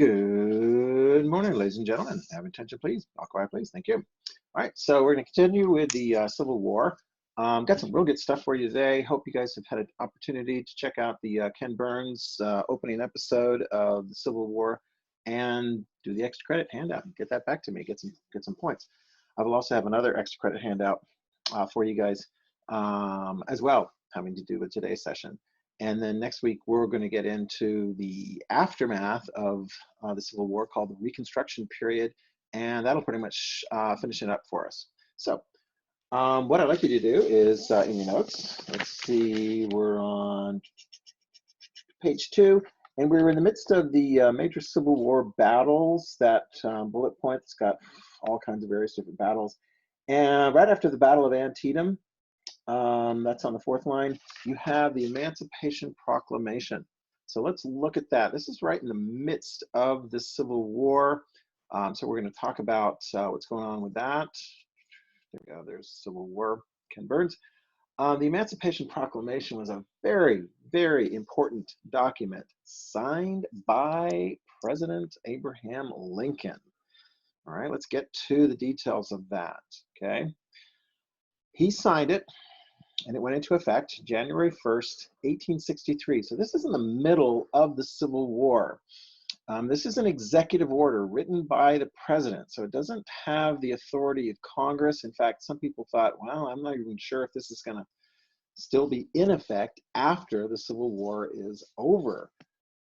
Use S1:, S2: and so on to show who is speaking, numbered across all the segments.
S1: Good morning, ladies and gentlemen. Have attention, please. All quiet, please. Thank you. All right, so we're going to continue with the Civil War. Got some real good stuff for you today. Hope you guys have had an opportunity to check out the Ken Burns opening episode of the Civil War and do the extra credit handout. Get that back to me. Get some points. I will also have another extra credit handout for you guys as well, having to do with today's session. And then next week, we're going to get into the aftermath of the Civil War called the Reconstruction period, and that'll pretty much finish it up for us. So what I'd like you to do is in your notes, let's see, we're on page 2, and we're in the midst of the major Civil War battles. That bullet point's got all kinds of various different battles. And right after the Battle of Antietam, that's on the 4th line, you have the Emancipation Proclamation. So let's look at that. This is right in the midst of the Civil War. So we're going to talk about what's going on with that. There we go, there's Civil War, Ken Burns. The Emancipation Proclamation was a very, very important document signed by President Abraham Lincoln. All right, let's get to the details of that, okay? He signed it, and it went into effect January 1st, 1863. So this is in the middle of the Civil War. This is an executive order written by the president, so it doesn't have the authority of Congress. In fact, some people thought, well, I'm not even sure if this is going to still be in effect after the Civil War is over.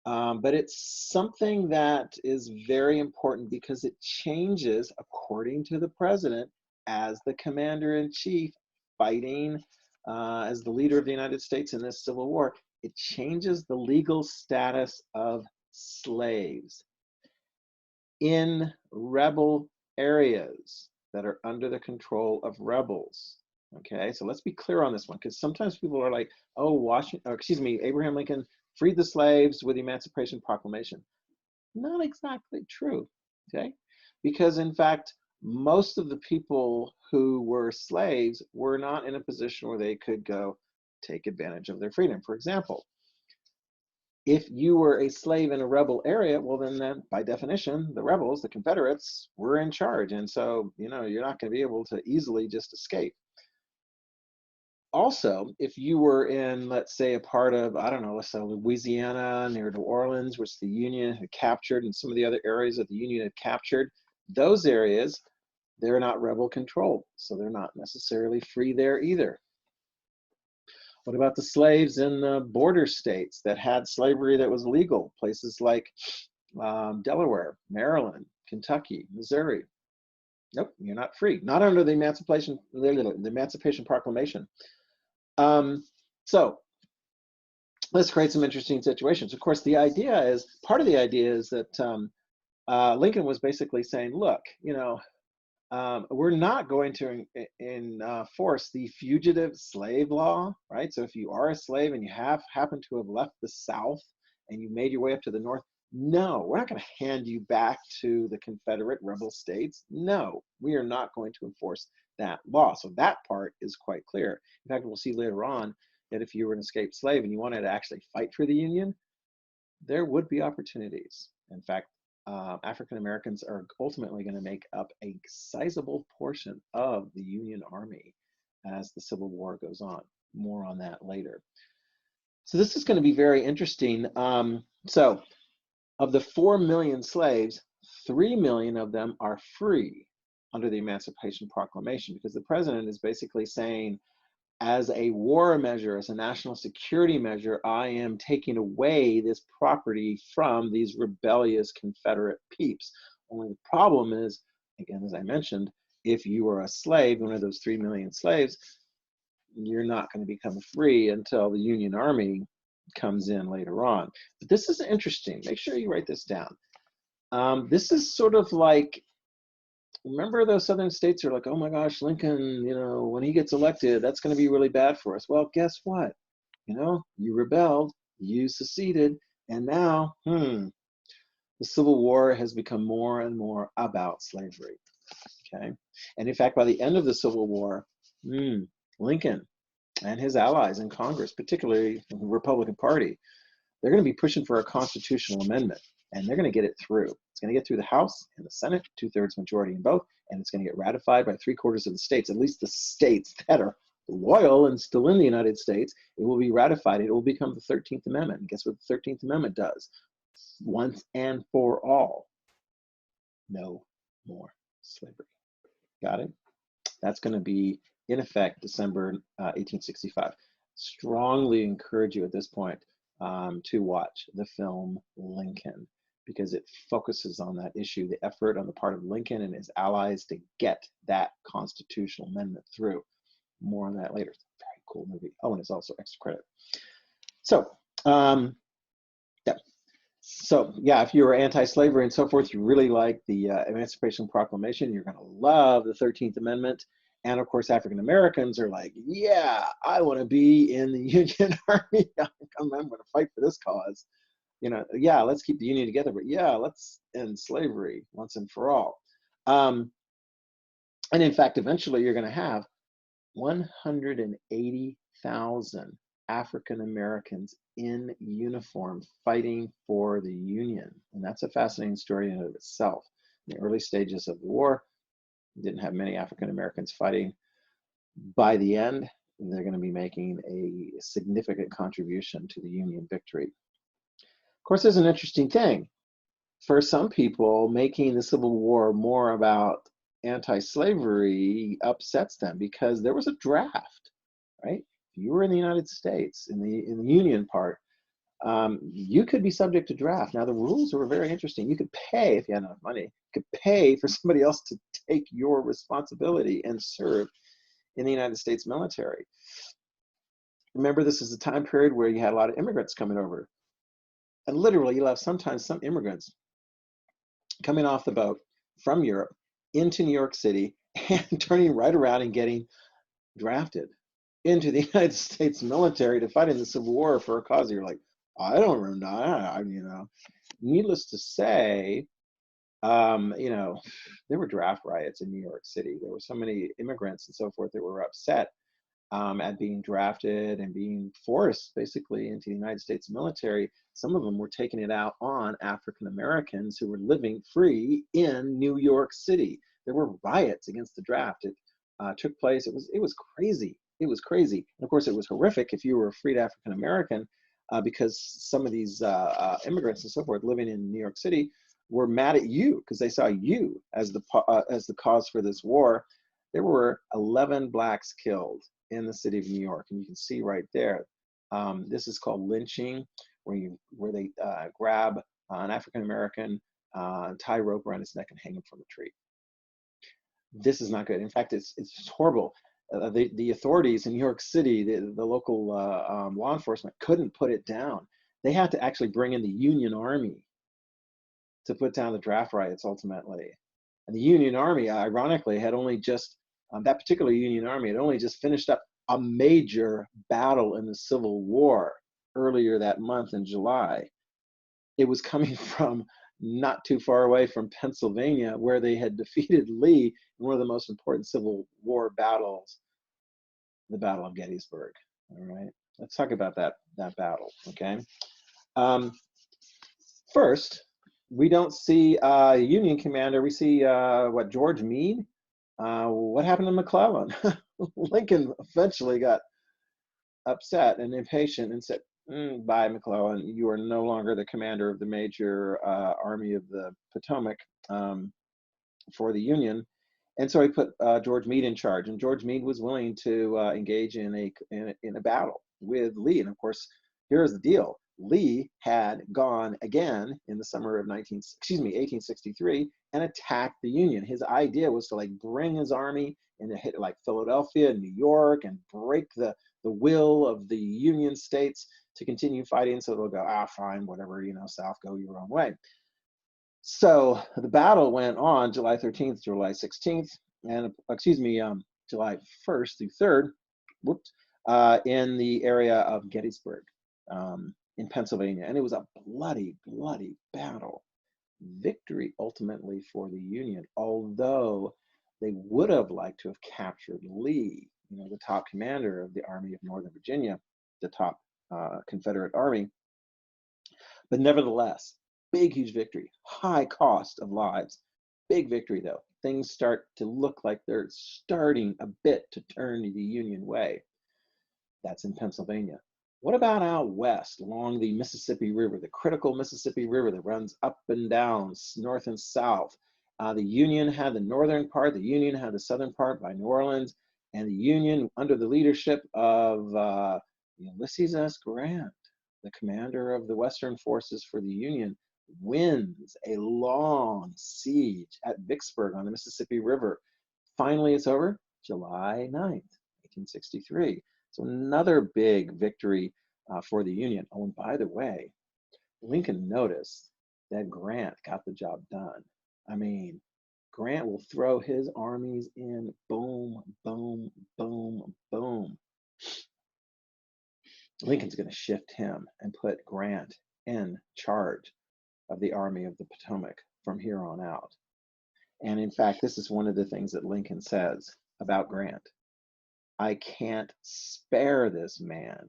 S1: But it's something that is very important because it changes, according to the president, as the commander-in-chief fighting as the leader of the United States in this Civil War. It changes the legal status of slaves in rebel areas that are under the control of rebels. Okay, so let's be clear on this one, because sometimes people are like, oh, Abraham Lincoln freed the slaves with the Emancipation Proclamation. Not exactly true, okay? Because in fact, most of the people who were slaves were not in a position where they could go take advantage of their freedom. For example, if you were a slave in a rebel area, well then by definition, the rebels, the Confederates, were in charge. And so, you know, you're not going to be able to easily just escape. Also, if you were in, let's say, a part of, I don't know, let's say Louisiana, near New Orleans, which the Union had captured, and some of the other areas that the Union had captured, those areas, they're not rebel controlled, so they're not necessarily free there either. What about the slaves in the border states that had slavery that was legal? Places like Delaware, Maryland, Kentucky, Missouri. Nope, you're not free. Not under the Emancipation Proclamation. So let's create some interesting situations. Of course, the idea is, part of the idea is that Lincoln was basically saying, look, you know, we're not going to enforce the fugitive slave law, right? So if you are a slave and you happen to have left the South and you made your way up to the North, no, we're not going to hand you back to the Confederate rebel states. No, we are not going to enforce that law. So that part is quite clear. In fact, we'll see later on that if you were an escaped slave and you wanted to actually fight for the Union, there would be opportunities. In fact, African Americans are ultimately going to make up a sizable portion of the Union Army as the Civil War goes on. More on that later. So this is going to be very interesting. So of the 4 million slaves, 3 million of them are free under the Emancipation Proclamation, because the president is basically saying, as a war measure, as a national security measure, I am taking away this property from these rebellious Confederate peeps. Only the problem is, again, as I mentioned, if you are a slave, one of those 3 million slaves, you're not going to become free until the Union Army comes in later on. But this is interesting. Make sure you write this down. This is sort of like, remember those southern states are like, oh my gosh, Lincoln, you know, when he gets elected, that's going to be really bad for us. Well, guess what? You know, you rebelled, you seceded, and now, the Civil War has become more and more about slavery, okay? And in fact, by the end of the Civil War, Lincoln and his allies in Congress, particularly the Republican Party, they're going to be pushing for a constitutional amendment. and they're going to get it through. It's going to get through the House and the Senate, 2/3 majority in both, and it's going to get ratified by 3/4 of the states, at least the states that are loyal and still in the United States. It will be ratified. It will become the 13th Amendment. And guess what the 13th Amendment does? Once and for all, no more slavery. Got it? That's going to be in effect December 1865. Strongly encourage you at this point to watch the film Lincoln, because it focuses on that issue, the effort on the part of Lincoln and his allies to get that constitutional amendment through. More on that later. It's a very cool movie. Oh, and it's also extra credit. So, yeah. So, yeah, if you were anti-slavery and so forth, you really like the Emancipation Proclamation, you're going to love the 13th Amendment. And of course, African Americans are like, yeah, I want to be in the Union Army. I'm going to fight for this cause. You know, yeah, let's keep the Union together, but yeah, let's end slavery once and for all. And in fact, eventually you're going to have 180,000 African Americans in uniform fighting for the Union. And that's a fascinating story in and of itself. In the early stages of the war, didn't have many African Americans fighting. By the end, they're going to be making a significant contribution to the Union victory. Of course, there's an interesting thing. For some people, making the Civil War more about anti-slavery upsets them, because there was a draft, right? If you were in the United States, in the Union part, you could be subject to draft. Now, the rules were very interesting. You could pay, if you had enough money, you could pay for somebody else to take your responsibility and serve in the United States military. Remember, this is a time period where you had a lot of immigrants coming over. And literally, you'll have sometimes some immigrants coming off the boat from Europe into New York City and turning right around and getting drafted into the United States military to fight in the Civil War for a cause. You're like, I don't remember, you know. Needless to say, you know, there were draft riots in New York City. There were so many immigrants and so forth that were upset at being drafted and being forced basically into the United States military. Some of them were taking it out on African Americans who were living free in New York City. There were riots against the draft. It took place. It was crazy. It was crazy. And of course, it was horrific if you were a freed African American, because some of these immigrants and so forth living in New York City were mad at you because they saw you as the cause for this war. There were 11 blacks killed in the city of New York, and you can see right there. This is called lynching, where they grab an African American, tie rope around his neck, and hang him from a tree. This is not good. In fact, it's horrible. The authorities in New York City, the local law enforcement, couldn't put it down. They had to actually bring in the Union Army to put down the draft riots ultimately. And the Union Army, ironically, had only just, that particular Union Army had only just finished up a major battle in the Civil War earlier that month in July. It was coming from not too far away from Pennsylvania, where they had defeated Lee in one of the most important Civil War battles, the Battle of Gettysburg. All right, let's talk about that battle, okay? First, we don't see a Union commander. We see, George Meade? What happened to McClellan? Lincoln eventually got upset and impatient and said, bye, McClellan. You are no longer the commander of the major Army of the Potomac for the Union. And so he put George Meade in charge. And George Meade was willing to engage in a battle with Lee. And of course, here's the deal. Lee had gone again in the summer of 1863 and attacked the Union. His idea was to like bring his army and to hit like Philadelphia and New York and break the will of the Union states to continue fighting. So they'll go, fine, whatever, you know, South, go your own way. So the battle went on July 13th, July 16th, and July 1st through 3rd, in the area of Gettysburg, in Pennsylvania. And it was a bloody, bloody battle. Victory ultimately for the Union, although they would have liked to have captured Lee, you know, the top commander of the Army of Northern Virginia, the top Confederate Army. But nevertheless, Big, huge victory. High cost of lives. Big victory, though. Things start to look like they're starting a bit to turn the Union way. That's in Pennsylvania. What about out west along the Mississippi River, the critical Mississippi River that runs up and down, north and south? The Union had the northern part, the Union had the southern part by New Orleans, and the Union, under the leadership of Ulysses S. Grant, the commander of the Western forces for the Union, wins a long siege at Vicksburg on the Mississippi River. Finally, it's over July 9th, 1863. So another big victory for the Union. Oh, and by the way, Lincoln noticed that Grant got the job done. I mean, Grant will throw his armies in, boom, boom, boom, boom. Lincoln's going to shift him and put Grant in charge of the Army of the Potomac from here on out. And in fact, this is one of the things that Lincoln says about Grant. I can't spare this man.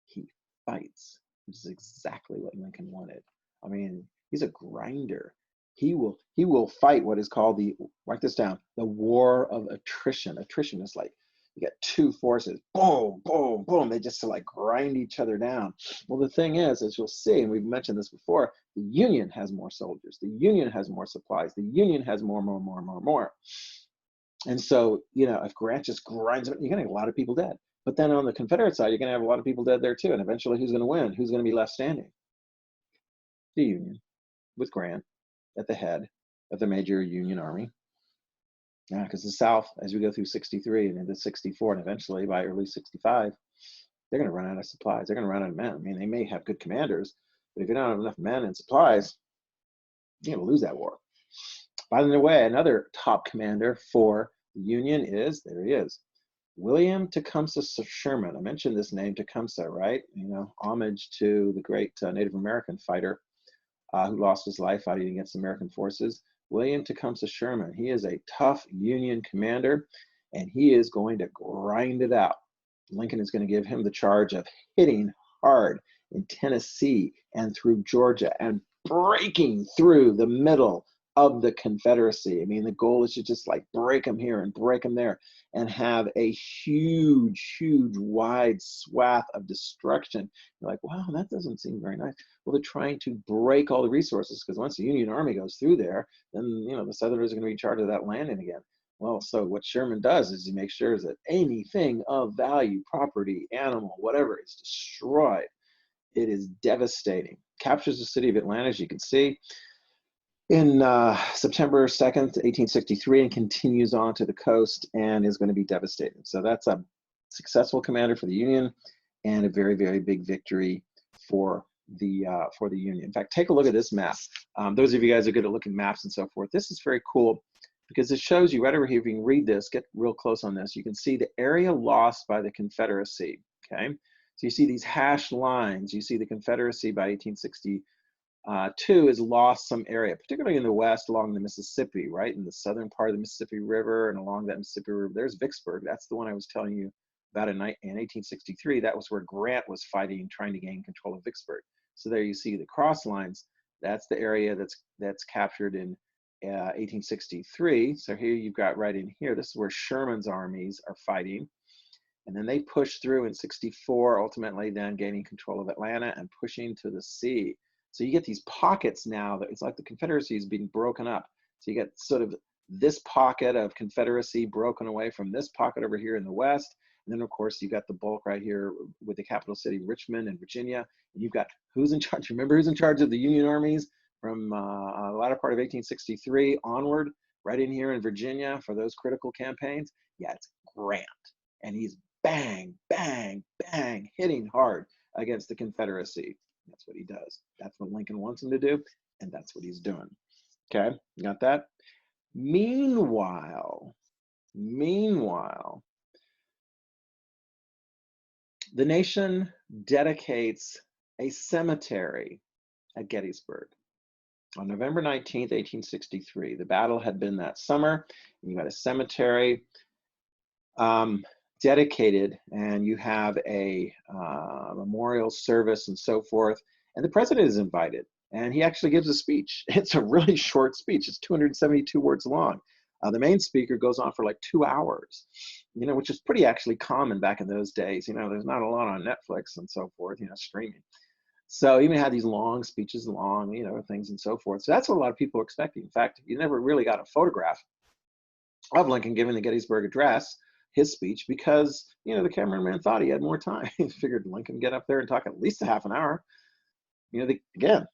S1: He fights, which is exactly what Lincoln wanted. I mean, he's a grinder. He will fight what is called write this down, the war of attrition. Attrition is like you got two forces, boom, boom, boom. They just like grind each other down. Well, the thing is, as you'll see, and we've mentioned this before, the Union has more soldiers. The Union has more supplies. The Union has more. And so, if Grant just grinds it, you're going to have a lot of people dead. But then on the Confederate side, you're going to have a lot of people dead there too. And eventually, who's going to win? Who's going to be left standing? The Union, with Grant at the head of the major Union Army. Because the South, as we go through 63 and into 64, and eventually by early 65, they're going to run out of supplies. They're going to run out of men. I mean, they may have good commanders, but if you don't have enough men and supplies, you're going to lose that war. By the way, another top commander for the Union is, there he is, William Tecumseh Sherman. I mentioned this name, Tecumseh, right? Homage to the great Native American fighter who lost his life fighting against American forces. William Tecumseh Sherman. He is a tough Union commander, and he is going to grind it out. Lincoln is going to give him the charge of hitting hard in Tennessee and through Georgia and breaking through the middle of the Confederacy. I mean, the goal is to just like break them here and break them there and have a huge, huge, wide swath of destruction. You're like, wow, that doesn't seem very nice. Well, they're trying to break all the resources, because once the Union Army goes through there, then the Southerners are going to be in charge of that landing again. Well, so what Sherman does is he makes sure that anything of value, property, animal, whatever, is destroyed. It is devastating. Captures the city of Atlanta, as you can see, in September 2nd, 1863, and continues on to the coast and is going to be devastating. So that's a successful commander for the Union and a very, very big victory for the Union. In fact, take a look at this map. Those of you guys are good at looking maps and so forth. This is very cool because it shows you right over here. If you can read this, get real close on this, you can see the area lost by the Confederacy. Okay, so you see these hashed lines. You see the Confederacy by 1862 has lost some area, particularly in the west along the Mississippi, right? In the southern part of the Mississippi River and along that Mississippi River, there's Vicksburg. That's the one I was telling you about in 1863. That was where Grant was fighting, trying to gain control of Vicksburg. So there you see the cross lines. That's the area that's captured in 1863. So here you've got right in here, this is where Sherman's armies are fighting. And then they push through in 64, ultimately then gaining control of Atlanta and pushing to the sea. So you get these pockets now that it's like the Confederacy is being broken up. So you get sort of this pocket of Confederacy broken away from this pocket over here in the west. And then of course you've got the bulk right here with the capital city, Richmond and Virginia. And you've got who's in charge. Remember who's in charge of the Union armies from the latter part of 1863 onward, right in here in Virginia for those critical campaigns? Yeah, it's Grant. And he's bang, bang, bang, hitting hard against the Confederacy. That's what he does. That's what Lincoln wants him to do, and that's what he's doing. Okay, you got that? Meanwhile, the nation dedicates a cemetery at Gettysburg on November 19th, 1863. The battle had been that summer, and you got a cemetery dedicated, and you have a memorial service and so forth, and the president is invited. and he actually gives a speech. It's a really short speech. It's 272 words long. The main speaker goes on for like 2 hours, which is pretty actually common back in those days. There's not a lot on Netflix and so forth, streaming. So even had these long speeches, things and so forth. So that's what a lot of people are expecting. In fact, you never really got a photograph of Lincoln giving the Gettysburg Address, his speech, because, the cameraman thought he had more time. He figured Lincoln get up there and talk at least a half an hour. Again,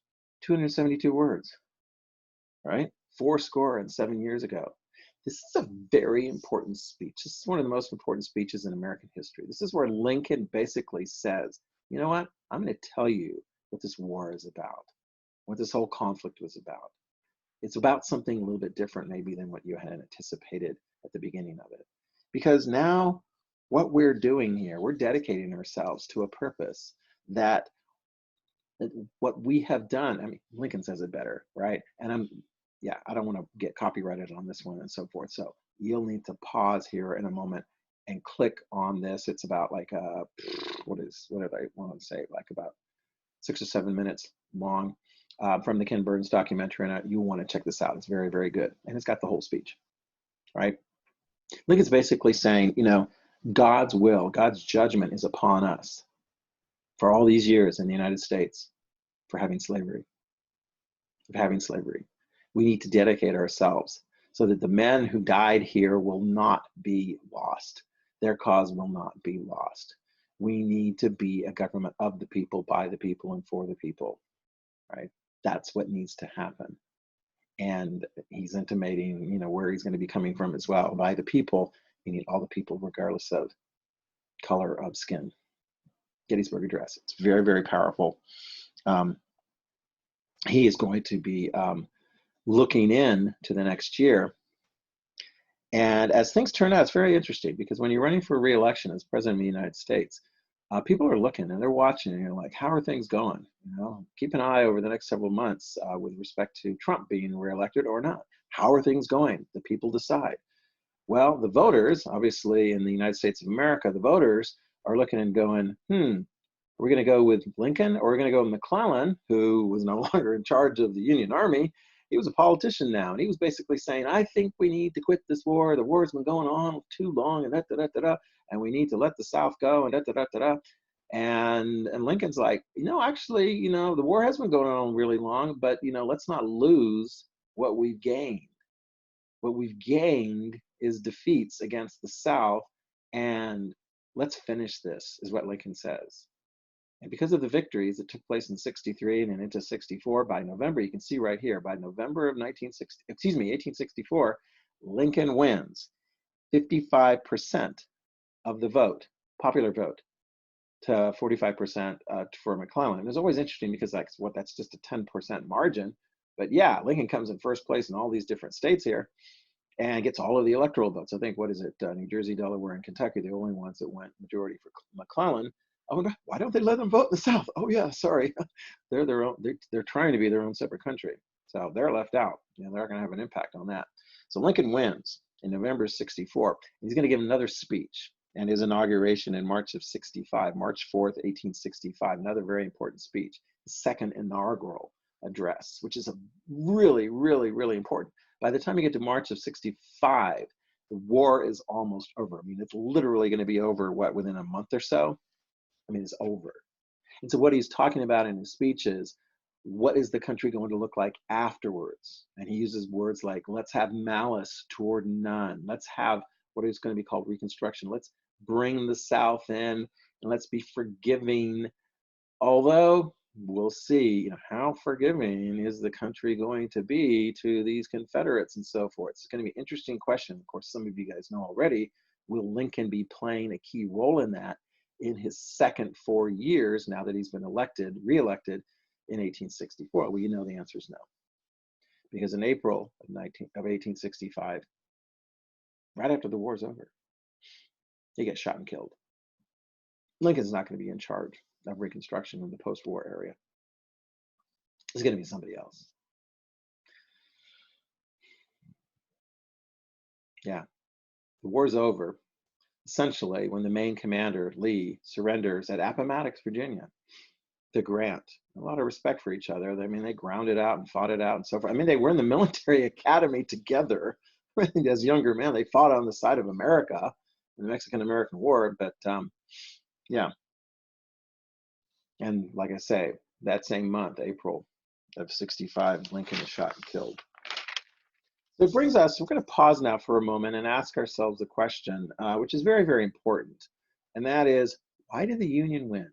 S1: 272 words, right? 7 years ago. This is a very important speech. This is one of the most important speeches in American history. This is where Lincoln basically says, you know what? I'm going to tell you what this war is about, what this whole conflict was about. It's about something a little bit different maybe than what you had anticipated at the beginning of it. Because now what we're doing here, we're dedicating ourselves to a purpose that what we have done, I mean, Lincoln says it better, right? And I don't want to get copyrighted on this one and so forth. So you'll need to pause here in a moment and click on this. It's about like, what did I want to say? Like about 6 or 7 minutes long from the Ken Burns documentary. And you'll want to check this out. It's very, very good. And it's got the whole speech, right? Lincoln's basically saying, God's will, God's judgment is upon us for all these years in the United States for having slavery. We need to dedicate ourselves so that the men who died here will not be lost. Their cause will not be lost. We need to be a government of the people, by the people, and for the people, right? That's what needs to happen. And he's intimating, where he's going to be coming from as well. By the people, you need all the people regardless of color of skin. Gettysburg Address. It's very, very powerful. He is going to be looking in to the next year. And as things turn out, it's very interesting because when you're running for re-election as president of the United States, people are looking and they're watching and you're like, how are things going? Keep an eye over the next several months with respect to Trump being re-elected or not. How are things going? The people decide. Well, the voters, obviously in the United States of America, the voters are looking and going, are we going to go with Lincoln or are we going to go with McClellan, who was no longer in charge of the Union Army? He was a politician now, and he was basically saying, I think we need to quit this war. The war's been going on too long, and and we need to let the South go, and And Lincoln's like, actually, the war has been going on really long, but, let's not lose what we've gained. What we've gained is defeats against the South, and let's finish this, is what Lincoln says. And because of the victories that took place in 63 and into 64, by November, you can see right here, by November of 1864, Lincoln wins 55% of the vote, popular vote, to 45% for McClellan. And it's always interesting because that's just a 10% margin. But yeah, Lincoln comes in first place in all these different states here and gets all of the electoral votes. I think, New Jersey, Delaware, and Kentucky, the only ones that went majority for McClellan. Oh, why don't they let them vote in the South? Oh yeah, sorry. They're their own. They're trying to be their own separate country, so they're left out. They're going to have an impact on that. So Lincoln wins in November of 64. He's going to give another speech and his inauguration in March of 65, March 4th, 1865. Another very important speech, his second inaugural address, which is a really, really, really important. By the time you get to March of 65, the war is almost over. I mean, it's literally going to be over, within a month or so? It's over. And so what he's talking about in his speech is, what is the country going to look like afterwards? And he uses words like, let's have malice toward none. Let's have what is going to be called Reconstruction. Let's bring the South in and let's be forgiving. Although we'll see, how forgiving is the country going to be to these Confederates and so forth. It's going to be an interesting question. Of course, some of you guys know already, will Lincoln be playing a key role in that in his second 4 years, now that he's been re-elected in 1864? Well, the answer is no. Because in April of 1865, right after the war's over, he gets shot and killed. Lincoln's not going to be in charge of Reconstruction in the post-war area. It's going to be somebody else. Yeah, the war's over. Essentially, when the main commander, Lee, surrenders at Appomattox, Virginia. to Grant. A lot of respect for each other. I mean, they ground it out and fought it out and so forth. I mean, they were in the military academy together as younger men. They fought on the side of America in the Mexican-American War. But yeah, and like I say, that same month, April of '65, Lincoln was shot and killed. So it brings us, we're going to pause now for a moment and ask ourselves a question, which is very, very important. And that is, why did the Union win?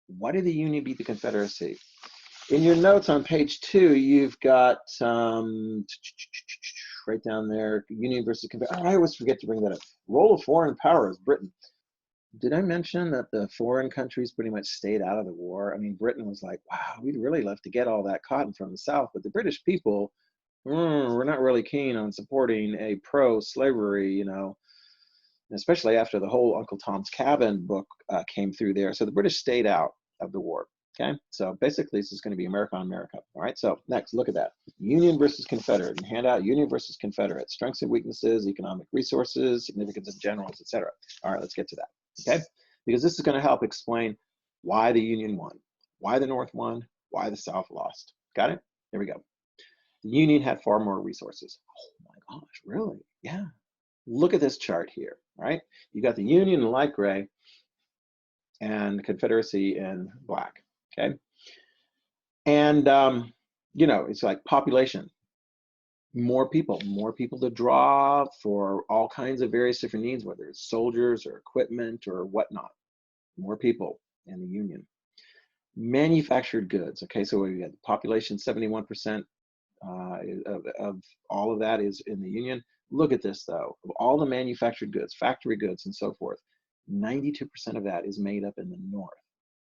S1: Why did the Union beat the Confederacy? In your notes on page 2, you've got right down there, Union versus Confederate. Oh, I always forget to bring that up. Role of foreign powers, Britain. Did I mention that the foreign countries pretty much stayed out of the war? I mean, Britain was like, wow, we'd really love to get all that cotton from the South, but the British people, we're not really keen on supporting a pro-slavery, you know, especially after the whole Uncle Tom's Cabin book came through there. So the British stayed out of the war. Okay, so basically this is going to be America on America. All right, so next, look at that. Union versus Confederate. And hand out Union versus Confederate. Strengths and weaknesses, economic resources, significance of generals, etc. All right, let's get to that. Okay, because this is going to help explain why the Union won, why the North won, why the South lost. Got it? Here we go. The Union had far more resources. Oh my gosh, really? Yeah. Look at this chart here, right? You got the Union in light gray and the Confederacy in black, okay? And, you know, it's like population, more people to draw for all kinds of various different needs, whether it's soldiers or equipment or whatnot, more people in the Union. Manufactured goods, okay, so we got the population, 71% of all of that is in the Union. Look at this though, of all the manufactured goods, factory goods and so forth, 92% of that is made up in the North.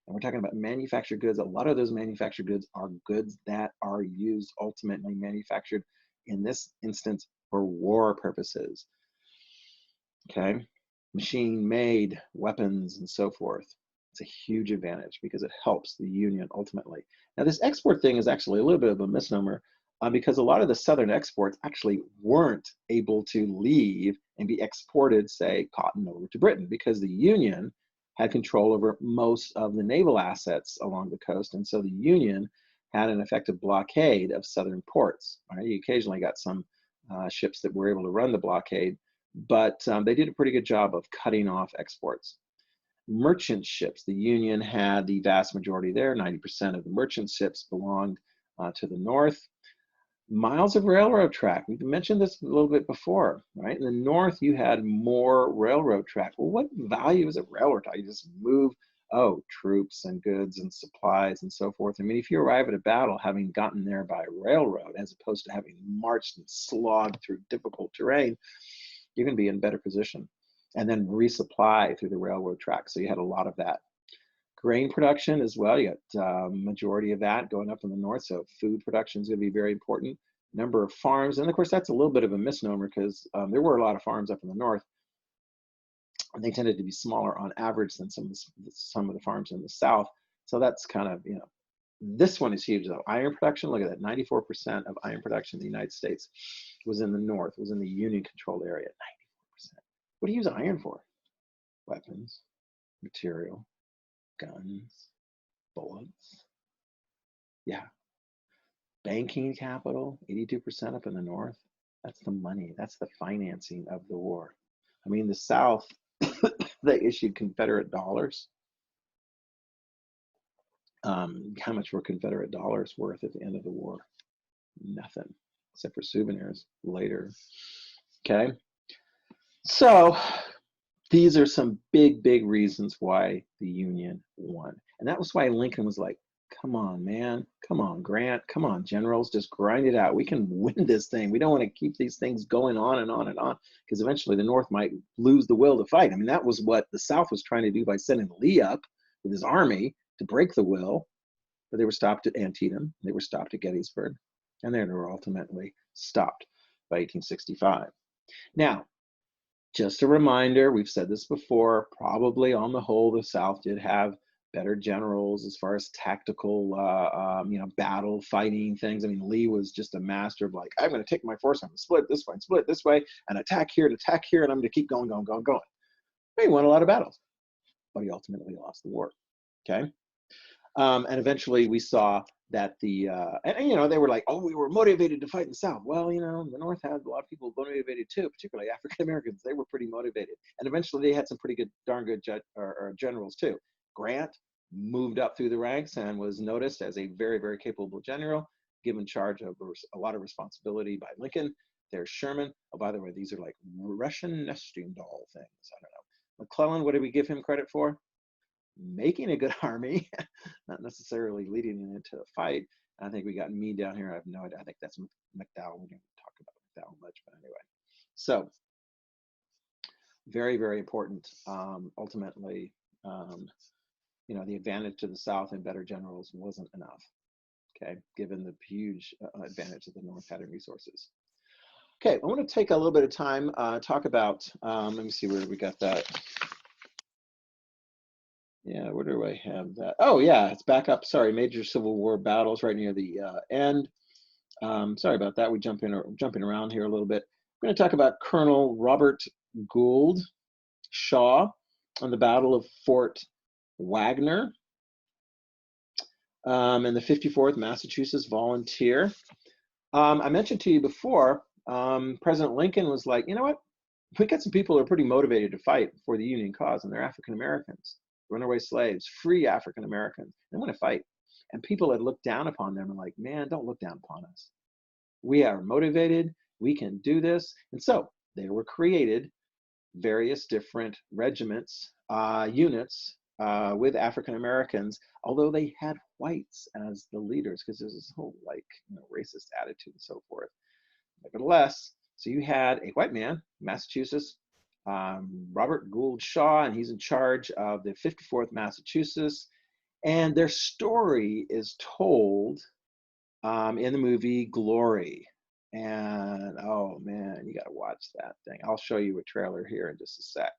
S1: And we're talking about manufactured goods. A lot of those manufactured goods are goods that are used, ultimately manufactured in this instance for war purposes. Okay, machine made weapons and so forth. It's a huge advantage because it helps the Union ultimately. Now this export thing is actually a little bit of a misnomer because a lot of the Southern exports actually weren't able to leave and be exported, say, cotton over to Britain, because the Union had control over most of the naval assets along the coast. And so the Union had an effective blockade of Southern ports. Right? You occasionally got some ships that were able to run the blockade, but they did a pretty good job of cutting off exports. Merchant ships, the Union had the vast majority there. 90% of the merchant ships belonged to the North. Miles of railroad track. We've mentioned this a little bit before, right? In the North, you had more railroad track. Well, what value is a railroad track? You just move, troops and goods and supplies and so forth. I mean, if you arrive at a battle having gotten there by railroad, as opposed to having marched and slogged through difficult terrain, you're going to be in better position. And then resupply through the railroad track. So you had a lot of that. Grain production as well, you got majority of that going up in the North, so food production is going to be very important. Number of farms, and of course that's a little bit of a misnomer because there were a lot of farms up in the North, and they tended to be smaller on average than some of the farms in the South. So that's kind of, you know, this one is huge though. Iron production, look at that, 94% of iron production in the United States was in the North, was in the Union-controlled area, 94%. What do you use iron for? Weapons, material, guns, bullets. Yeah. Banking capital, 82% up in the North. That's the money. That's the financing of the war. I mean, the South, they issued Confederate dollars. How much were Confederate dollars worth at the end of the war? Nothing, except for souvenirs later. Okay. So these are some big, big reasons why the Union won. And that was why Lincoln was like, come on, man. Come on, Grant. Come on, generals. Just grind it out. We can win this thing. We don't want to keep these things going on and on and on, because eventually the North might lose the will to fight. I mean, that was what the South was trying to do by sending Lee up with his army to break the will. But they were stopped at Antietam. They were stopped at Gettysburg. And they were ultimately stopped by 1865. Now, just a reminder, we've said this before, probably on the whole, the South did have better generals as far as tactical, battle fighting things. I mean, Lee was just a master of like, I'm going to take my force, I'm going to split this way and split this way and attack here, and I'm going to keep going. He won a lot of battles, but he ultimately lost the war, okay? And eventually we saw that and they were like, oh, we were motivated to fight in the South. Well, the North had a lot of people motivated too, particularly African Americans. They were pretty motivated. And eventually they had some pretty good, darn good generals too. Grant moved up through the ranks and was noticed as a very, very capable general, given charge of a lot of responsibility by Lincoln. There's Sherman. Oh, by the way, these are like Russian nesting doll things. I don't know. McClellan, what did we give him credit for? Making a good army, not necessarily leading it into a fight. I think we got Meade down here. I have no idea. I think that's McDowell. We didn't talk about McDowell much, but anyway. So very, very important. Ultimately, the advantage to the South and better generals wasn't enough, okay, given the huge advantage that the North had in resources. Okay, I want to take a little bit of time, talk about, let me see where we got that. Yeah, where do I have that? Oh yeah, it's back up. Sorry, major Civil War battles right near the end. Sorry about that. Jumping around here a little bit. We're going to talk about Colonel Robert Gould Shaw on the Battle of Fort Wagner and the 54th Massachusetts Volunteer. I mentioned to you before, President Lincoln was like, you know what? We got some people who are pretty motivated to fight for the Union cause, and they're African Americans. Runaway slaves, free African Americans. They want to fight. And people had looked down upon them and like, man, don't look down upon us. We are motivated. We can do this. And so they were created various different regiments, units with African Americans, although they had whites as the leaders because there's this whole racist attitude and so forth. Nevertheless, so you had a white man, Massachusetts, Robert Gould Shaw, and he's in charge of the 54th Massachusetts. And their story is told in the movie Glory. And oh man, you got to watch that thing. I'll show you a trailer here in just a sec.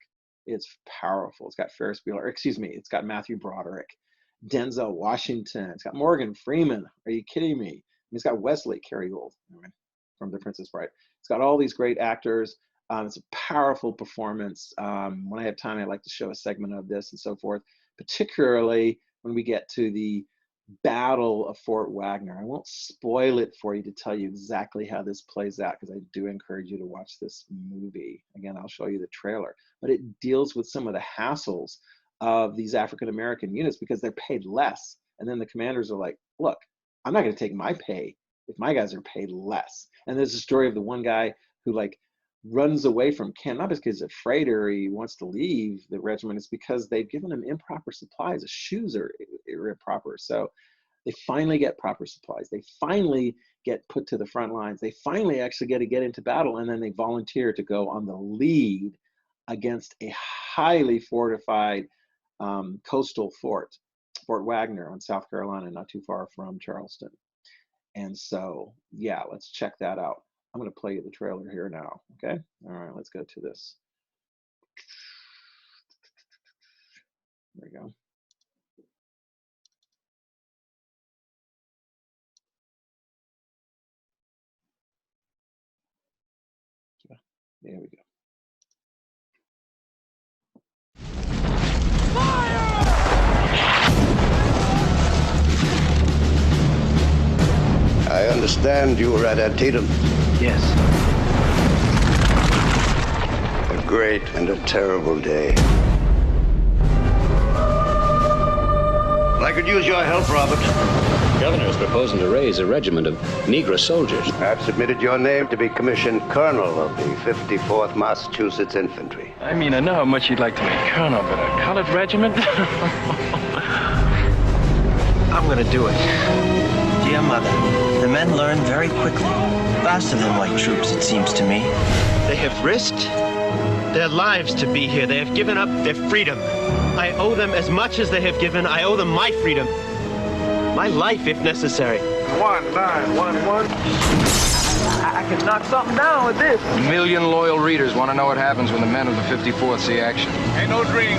S1: It's powerful. It's got it's got Matthew Broderick, Denzel Washington. It's got Morgan Freeman. Are you kidding me? It's got Wesley Carey-Gould from The Princess Bride. It's got all these great actors. It's a powerful performance. When I have time, I like to show a segment of this and so forth, particularly when we get to the Battle of Fort Wagner. I won't spoil it for you to tell you exactly how this plays out because I do encourage you to watch this movie. Again, I'll show you the trailer, but it deals with some of the hassles of these African American units because they're paid less. And then the commanders are like, look, I'm not going to take my pay if my guys are paid less. And there's a story of the one guy who runs away from camp, not because he's afraid or he wants to leave the regiment, it's because they've given him improper supplies. The shoes are improper. So they finally get proper supplies. They finally get put to the front lines. They finally actually get to get into battle, and then they volunteer to go on the lead against a highly fortified coastal fort, Fort Wagner on South Carolina, not too far from Charleston. And so, yeah, let's check that out. I'm going to play you the trailer here now, okay? All right, let's go to this. There we go. There we go.
S2: I understand you were at Antietam.
S3: Yes.
S2: A great and a terrible day. I could use your help, Robert.
S3: The governor is proposing to raise a regiment of Negro soldiers.
S2: I've submitted your name to be commissioned colonel of the 54th Massachusetts Infantry.
S4: I mean, I know how much you'd like to make colonel, but a colored regiment?
S5: I'm gonna do it. Dear Mother, the men learn very quickly. Faster than white troops, it seems to me.
S6: They have risked their lives to be here. They have given up their freedom. I owe them as much as they have given. I owe them my freedom. My life, if necessary.
S4: 1911.
S5: I can knock something down with this.
S4: A million loyal readers want to know what happens when the men of the 54th see action.
S7: Ain't no dream.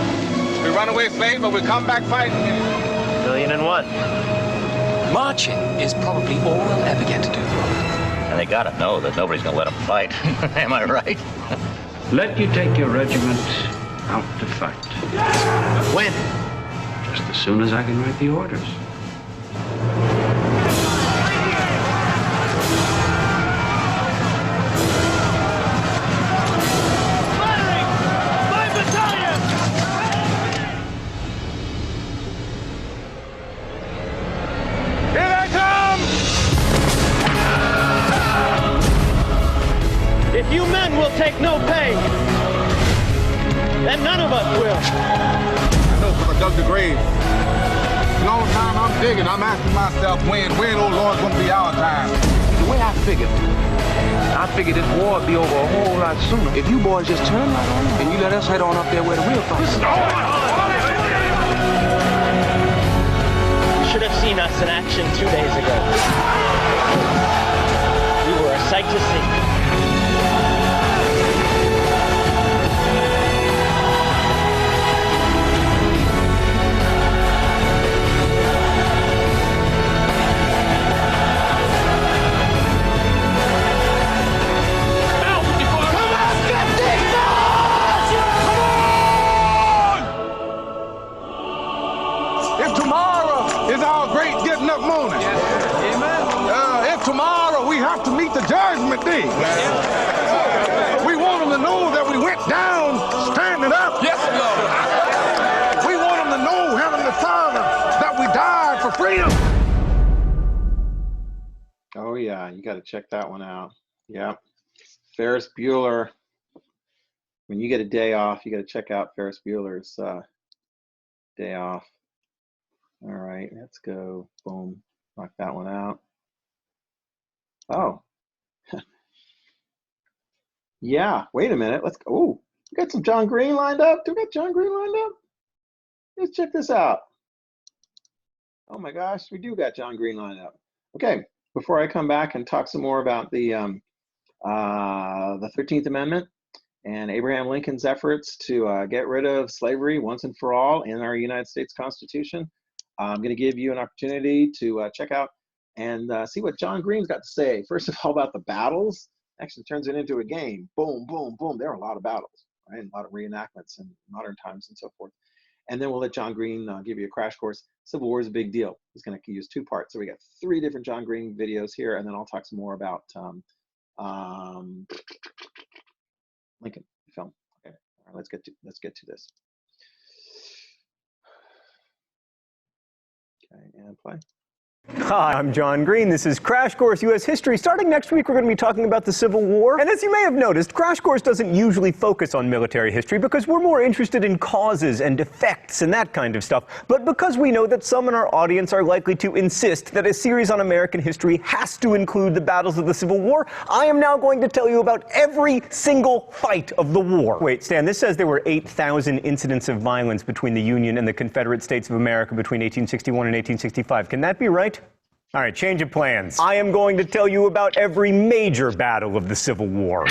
S7: We run away slaves, but we come back fighting.
S6: 1,000,001.
S8: Marching is probably all they'll ever get to do.
S9: And they gotta know that nobody's gonna let them fight. Am I right?
S10: Let you take your regiment out to fight.
S6: When?
S10: Just as soon as I can write the orders.
S6: You men will take no pay. And none of us will.
S7: I know because I dug the grave. Long time I'm digging, I'm asking myself when, oh Lord, gonna be our time.
S8: The way I figured this war would be over a whole lot sooner if you boys just turn right on and you let us head on up there where the real fight is.
S6: You should have seen us in action 2 days ago. We were a sight to see.
S7: Tomorrow we have to meet the judgment day. We want them to know that we went down standing up. Yes, Lord. We want them to know, Heavenly Father, that we died for freedom.
S1: Oh yeah, you got to check that one out. Yep. Ferris Bueller. When you get a day off, you got to check out Ferris Bueller's Day Off. All right, let's go. Boom. Knock that one out. Oh, yeah. Wait a minute. Let's go. Oh, we got some John Green lined up. Do we got John Green lined up? Let's check this out. Oh my gosh, we do got John Green lined up. Okay, before I come back and talk some more about the 13th Amendment and Abraham Lincoln's efforts to get rid of slavery once and for all in our United States Constitution, I'm going to give you an opportunity to check out and see what John Green's got to say. First of all, about the battles. Actually turns it into a game. Boom, boom, boom. There are a lot of battles, right? A lot of reenactments in modern times and so forth. And then we'll let John Green give you a crash course. Civil War is a big deal. He's going to use 2 parts. So we got 3 different John Green videos here, and then I'll talk some more about Lincoln film. Okay, all right, let's get to this. Okay, and play.
S11: Hi, I'm John Green. This is Crash Course U.S. History. Starting next week, we're going to be talking about the Civil War. And as you may have noticed, Crash Course doesn't usually focus on military history because we're more interested in causes and effects and that kind of stuff. But because we know that some in our audience are likely to insist that a series on American history has to include the battles of the Civil War, I am now going to tell you about every single fight of the war. Wait, Stan, this says there were 8,000 incidents of violence between the Union and the Confederate States of America between 1861 and 1865. Can that be right? All right, change of plans. I am going to tell you about every major battle of the Civil War.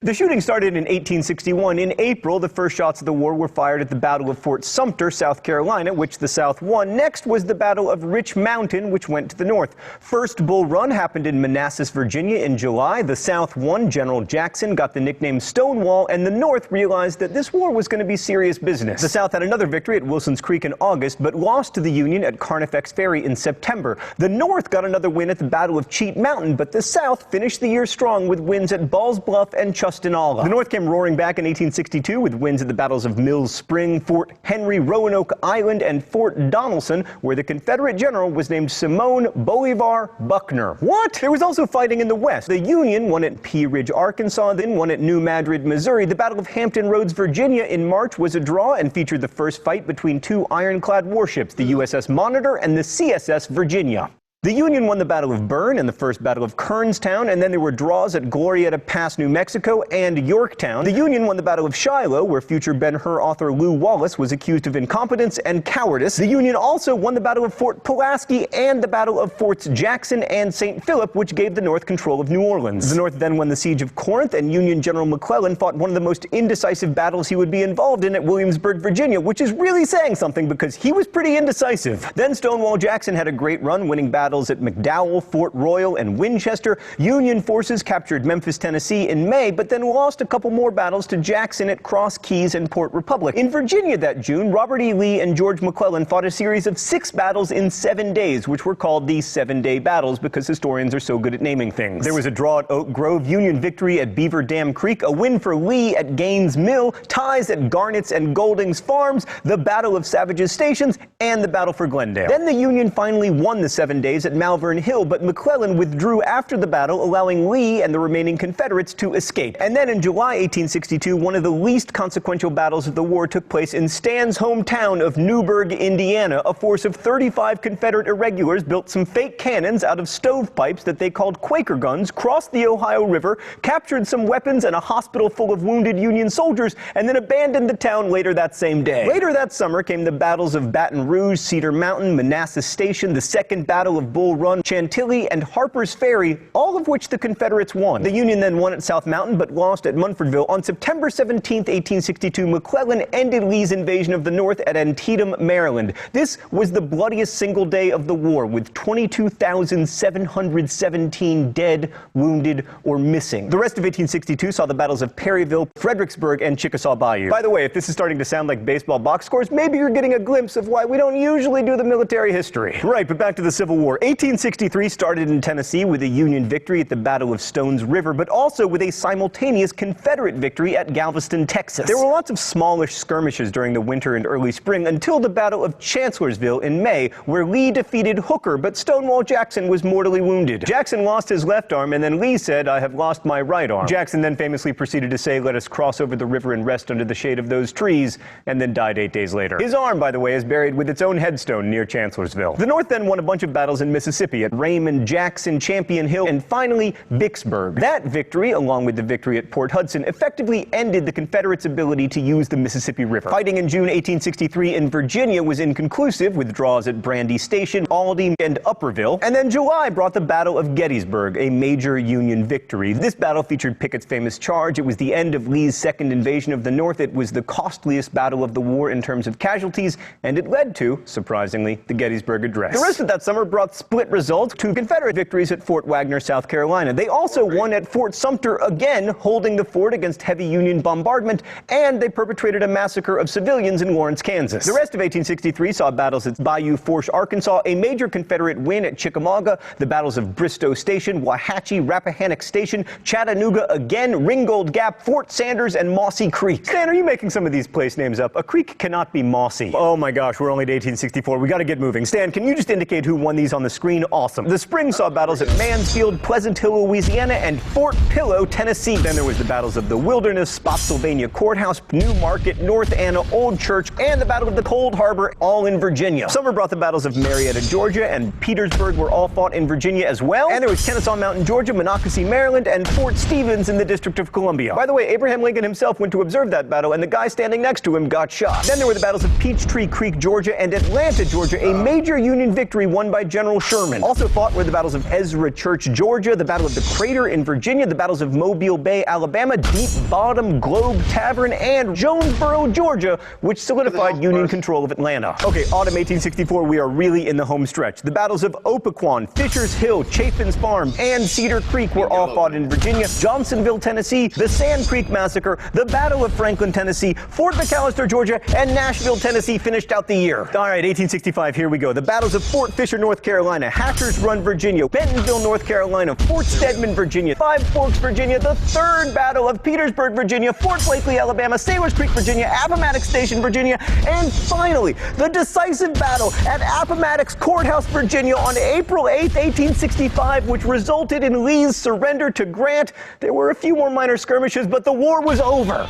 S11: The shooting started in 1861. In April, the first shots of the war were fired at the Battle of Fort Sumter, South Carolina, which the South won. Next was the Battle of Rich Mountain, which went to the North. First Bull Run happened in Manassas, Virginia in July. The South won. General Jackson got the nickname Stonewall, and the North realized that this war was going to be serious business. The South had another victory at Wilson's Creek in August, but lost to the Union at Carnifex Ferry in September. The North got another win at the Battle of Cheat Mountain, but the South finished the year strong with wins at Ball's Bluff and Chustinala. The North came roaring back in 1862 with wins at the battles of Mills Spring, Fort Henry, Roanoke Island, and Fort Donelson, where the Confederate general was named Simon Bolivar Buckner. What? There was also fighting in the West. The Union won at Pea Ridge, Arkansas, then won at New Madrid, Missouri. The Battle of Hampton Roads, Virginia in March was a draw and featured the first fight between 2 ironclad warships, the USS Monitor and the CSS Virginia. The Union won the Battle of Bern and the First Battle of Kernstown, and then there were draws at Glorieta Pass, New Mexico, and Yorktown. The Union won the Battle of Shiloh, where future Ben-Hur author Lew Wallace was accused of incompetence and cowardice. The Union also won the Battle of Fort Pulaski and the Battle of Forts Jackson and St. Philip, which gave the North control of New Orleans. The North then won the Siege of Corinth, and Union General McClellan fought one of the most indecisive battles he would be involved in at Williamsburg, Virginia, which is really saying something because he was pretty indecisive. Then Stonewall Jackson had a great run, winning battles battles at McDowell, Fort Royal, and Winchester. Union forces captured Memphis, Tennessee in May, but then lost a couple more battles to Jackson at Cross Keys and Port Republic. In Virginia that June, Robert E. Lee and George McClellan fought a series of 6 battles in 7 days, which were called the 7-day battles because historians are so good at naming things. There was a draw at Oak Grove, Union victory at Beaver Dam Creek, a win for Lee at Gaines Mill, ties at Garnett's and Golding's Farms, the Battle of Savage's Stations, and the Battle for Glendale. Then the Union finally won the 7 days at Malvern Hill, but McClellan withdrew after the battle, allowing Lee and the remaining Confederates to escape. And then in July 1862, one of the least consequential battles of the war took place in Stan's hometown of Newburgh, Indiana. A force of 35 Confederate irregulars built some fake cannons out of stovepipes that they called Quaker guns, crossed the Ohio River, captured some weapons and a hospital full of wounded Union soldiers, and then abandoned the town later that same day. Later that summer came the battles of Baton Rouge, Cedar Mountain, Manassas Station, the Second Battle of Bull Run, Chantilly, and Harper's Ferry, all of which the Confederates won. The Union then won at South Mountain, but lost at Munfordville. On September 17, 1862, McClellan ended Lee's invasion of the North at Antietam, Maryland. This was the bloodiest single day of the war, with 22,717 dead, wounded, or missing. The rest of 1862 saw the battles of Perryville, Fredericksburg, and Chickasaw Bayou. By the way, if this is starting to sound like baseball box scores, maybe you're getting a glimpse of why we don't usually do the military history. Right, but back to the Civil War. 1863 started in Tennessee with a Union victory at the Battle of Stones River, but also with a simultaneous Confederate victory at Galveston, Texas. There were lots of smallish skirmishes during the winter and early spring until the Battle of Chancellorsville in May, where Lee defeated Hooker, but Stonewall Jackson was mortally wounded. Jackson lost his left arm, and then Lee said, "I have lost my right arm." Jackson then famously proceeded to say, "Let us cross over the river and rest under the shade of those trees," and then died 8 days later. His arm, by the way, is buried with its own headstone near Chancellorsville. The North then won a bunch of battles in Mississippi at Raymond, Jackson, Champion Hill, and finally Vicksburg. That victory, along with the victory at Port Hudson, effectively ended the Confederates' ability to use the Mississippi River. Fighting in June 1863 in Virginia was inconclusive, with draws at Brandy Station, Aldie, and Upperville. And then July brought the Battle of Gettysburg, a major Union victory. This battle featured Pickett's famous charge. It was the end of Lee's second invasion of the North. It was the costliest battle of the war in terms of casualties, and it led to, surprisingly, the Gettysburg Address. The rest of that summer brought split results: 2 Confederate victories at Fort Wagner, South Carolina. They also won at Fort Sumter, again holding the fort against heavy Union bombardment, and they perpetrated a massacre of civilians in Lawrence, Kansas. The rest of 1863 saw battles at Bayou Forge, Arkansas, a major Confederate win at Chickamauga, the battles of Bristow Station, Wauhatchie, Rappahannock Station, Chattanooga again, Ringgold Gap, Fort Sanders, and Mossy Creek. Stan, are you making some of these place names up? A creek cannot be mossy. Oh my gosh, we're only to 1864. We got to get moving. Stan, can you just indicate who won these on the screen? Awesome. The spring saw battles at Mansfield, Pleasant Hill, Louisiana, and Fort Pillow, Tennessee. Then there was the battles of the Wilderness, Spotsylvania Courthouse, New Market, North Anna, Old Church, and the Battle of the Cold Harbor, all in Virginia. Summer brought the battles of Marietta, Georgia, and Petersburg were all fought in Virginia as well. And there was Kennesaw Mountain, Georgia, Monocacy, Maryland, and Fort Stevens in the District of Columbia. By the way, Abraham Lincoln himself went to observe that battle, and the guy standing next to him got shot. Then there were the battles of Peachtree Creek, Georgia, and Atlanta, Georgia, a major Union victory won by General Sherman. Also fought were the battles of Ezra Church, Georgia, the Battle of the Crater in Virginia, the battles of Mobile Bay, Alabama, Deep Bottom Globe Tavern, and Jonesboro, Georgia, which solidified Union control of Atlanta. Okay, autumn 1864, we are really in the home stretch. The battles of Opequon, Fisher's Hill, Chapin's Farm, and Cedar Creek were all fought in Virginia, Johnsonville, Tennessee, the Sand Creek Massacre, the Battle of Franklin, Tennessee, Fort McAllister, Georgia, and Nashville, Tennessee finished out the year. All right, 1865, here we go. The battles of Fort Fisher, North Carolina, Hatcher's Run, Virginia, Bentonville, North Carolina, Fort Stedman, Virginia, Five Forks, Virginia, the Third Battle of Petersburg, Virginia, Fort Blakely, Alabama, Sailors Creek, Virginia, Appomattox Station, Virginia, and finally, the decisive battle at Appomattox Courthouse, Virginia on April 8, 1865, which resulted in Lee's surrender to Grant. There were a few more minor skirmishes, but the war was over.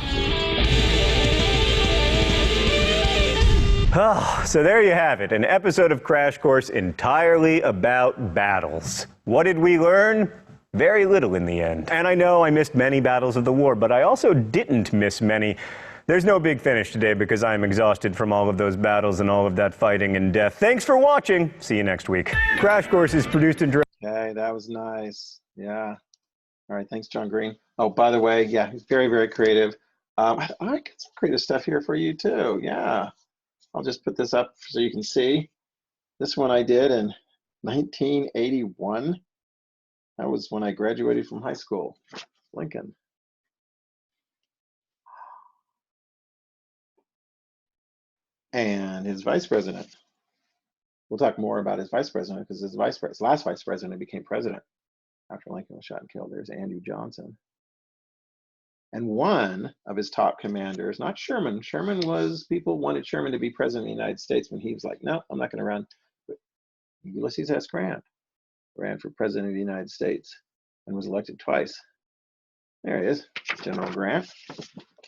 S11: Oh, so there you have it, an episode of Crash Course entirely about battles. What did we learn? Very little in the end. And I know I missed many battles of the war, but I also didn't miss many. There's no big finish today because I'm exhausted from all of those battles and all of that fighting and death. Thanks for watching. See you next week. Crash Course is produced and directed.
S1: Okay, that was nice. Yeah. All right, thanks, John Green. Oh, by the way, yeah, he's very, very creative. I got some creative stuff here for you too. Yeah. I'll just put this up so you can see. This one I did, and 1981. That was when I graduated from high school. Lincoln. And his vice president. We'll talk more about his vice president because his last vice president became president after Lincoln was shot and killed. There's Andrew Johnson. And one of his top commanders, not Sherman. Sherman was, people wanted Sherman to be president of the United States when he was like, no, I'm not going to run. But Ulysses S. Grant ran for president of the United States and was elected twice. There he is, General Grant.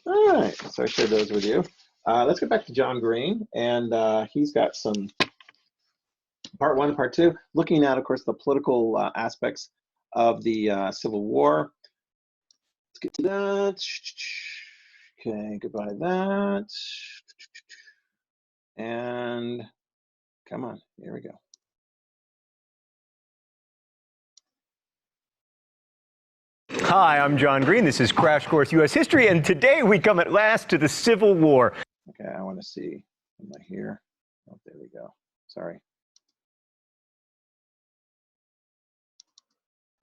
S1: All right, so I shared those with you. Let's get back to John Green, and he's got some part one and part two, looking at, of course, the political aspects of the Civil War. Let's get to that. Okay, goodbye to that. And come on, here we go.
S11: Hi, I'm John Green. This is Crash Course U.S. History, and today we come at last to the Civil War.
S1: Okay, I want to see. Am I here? Oh, there we go. Sorry.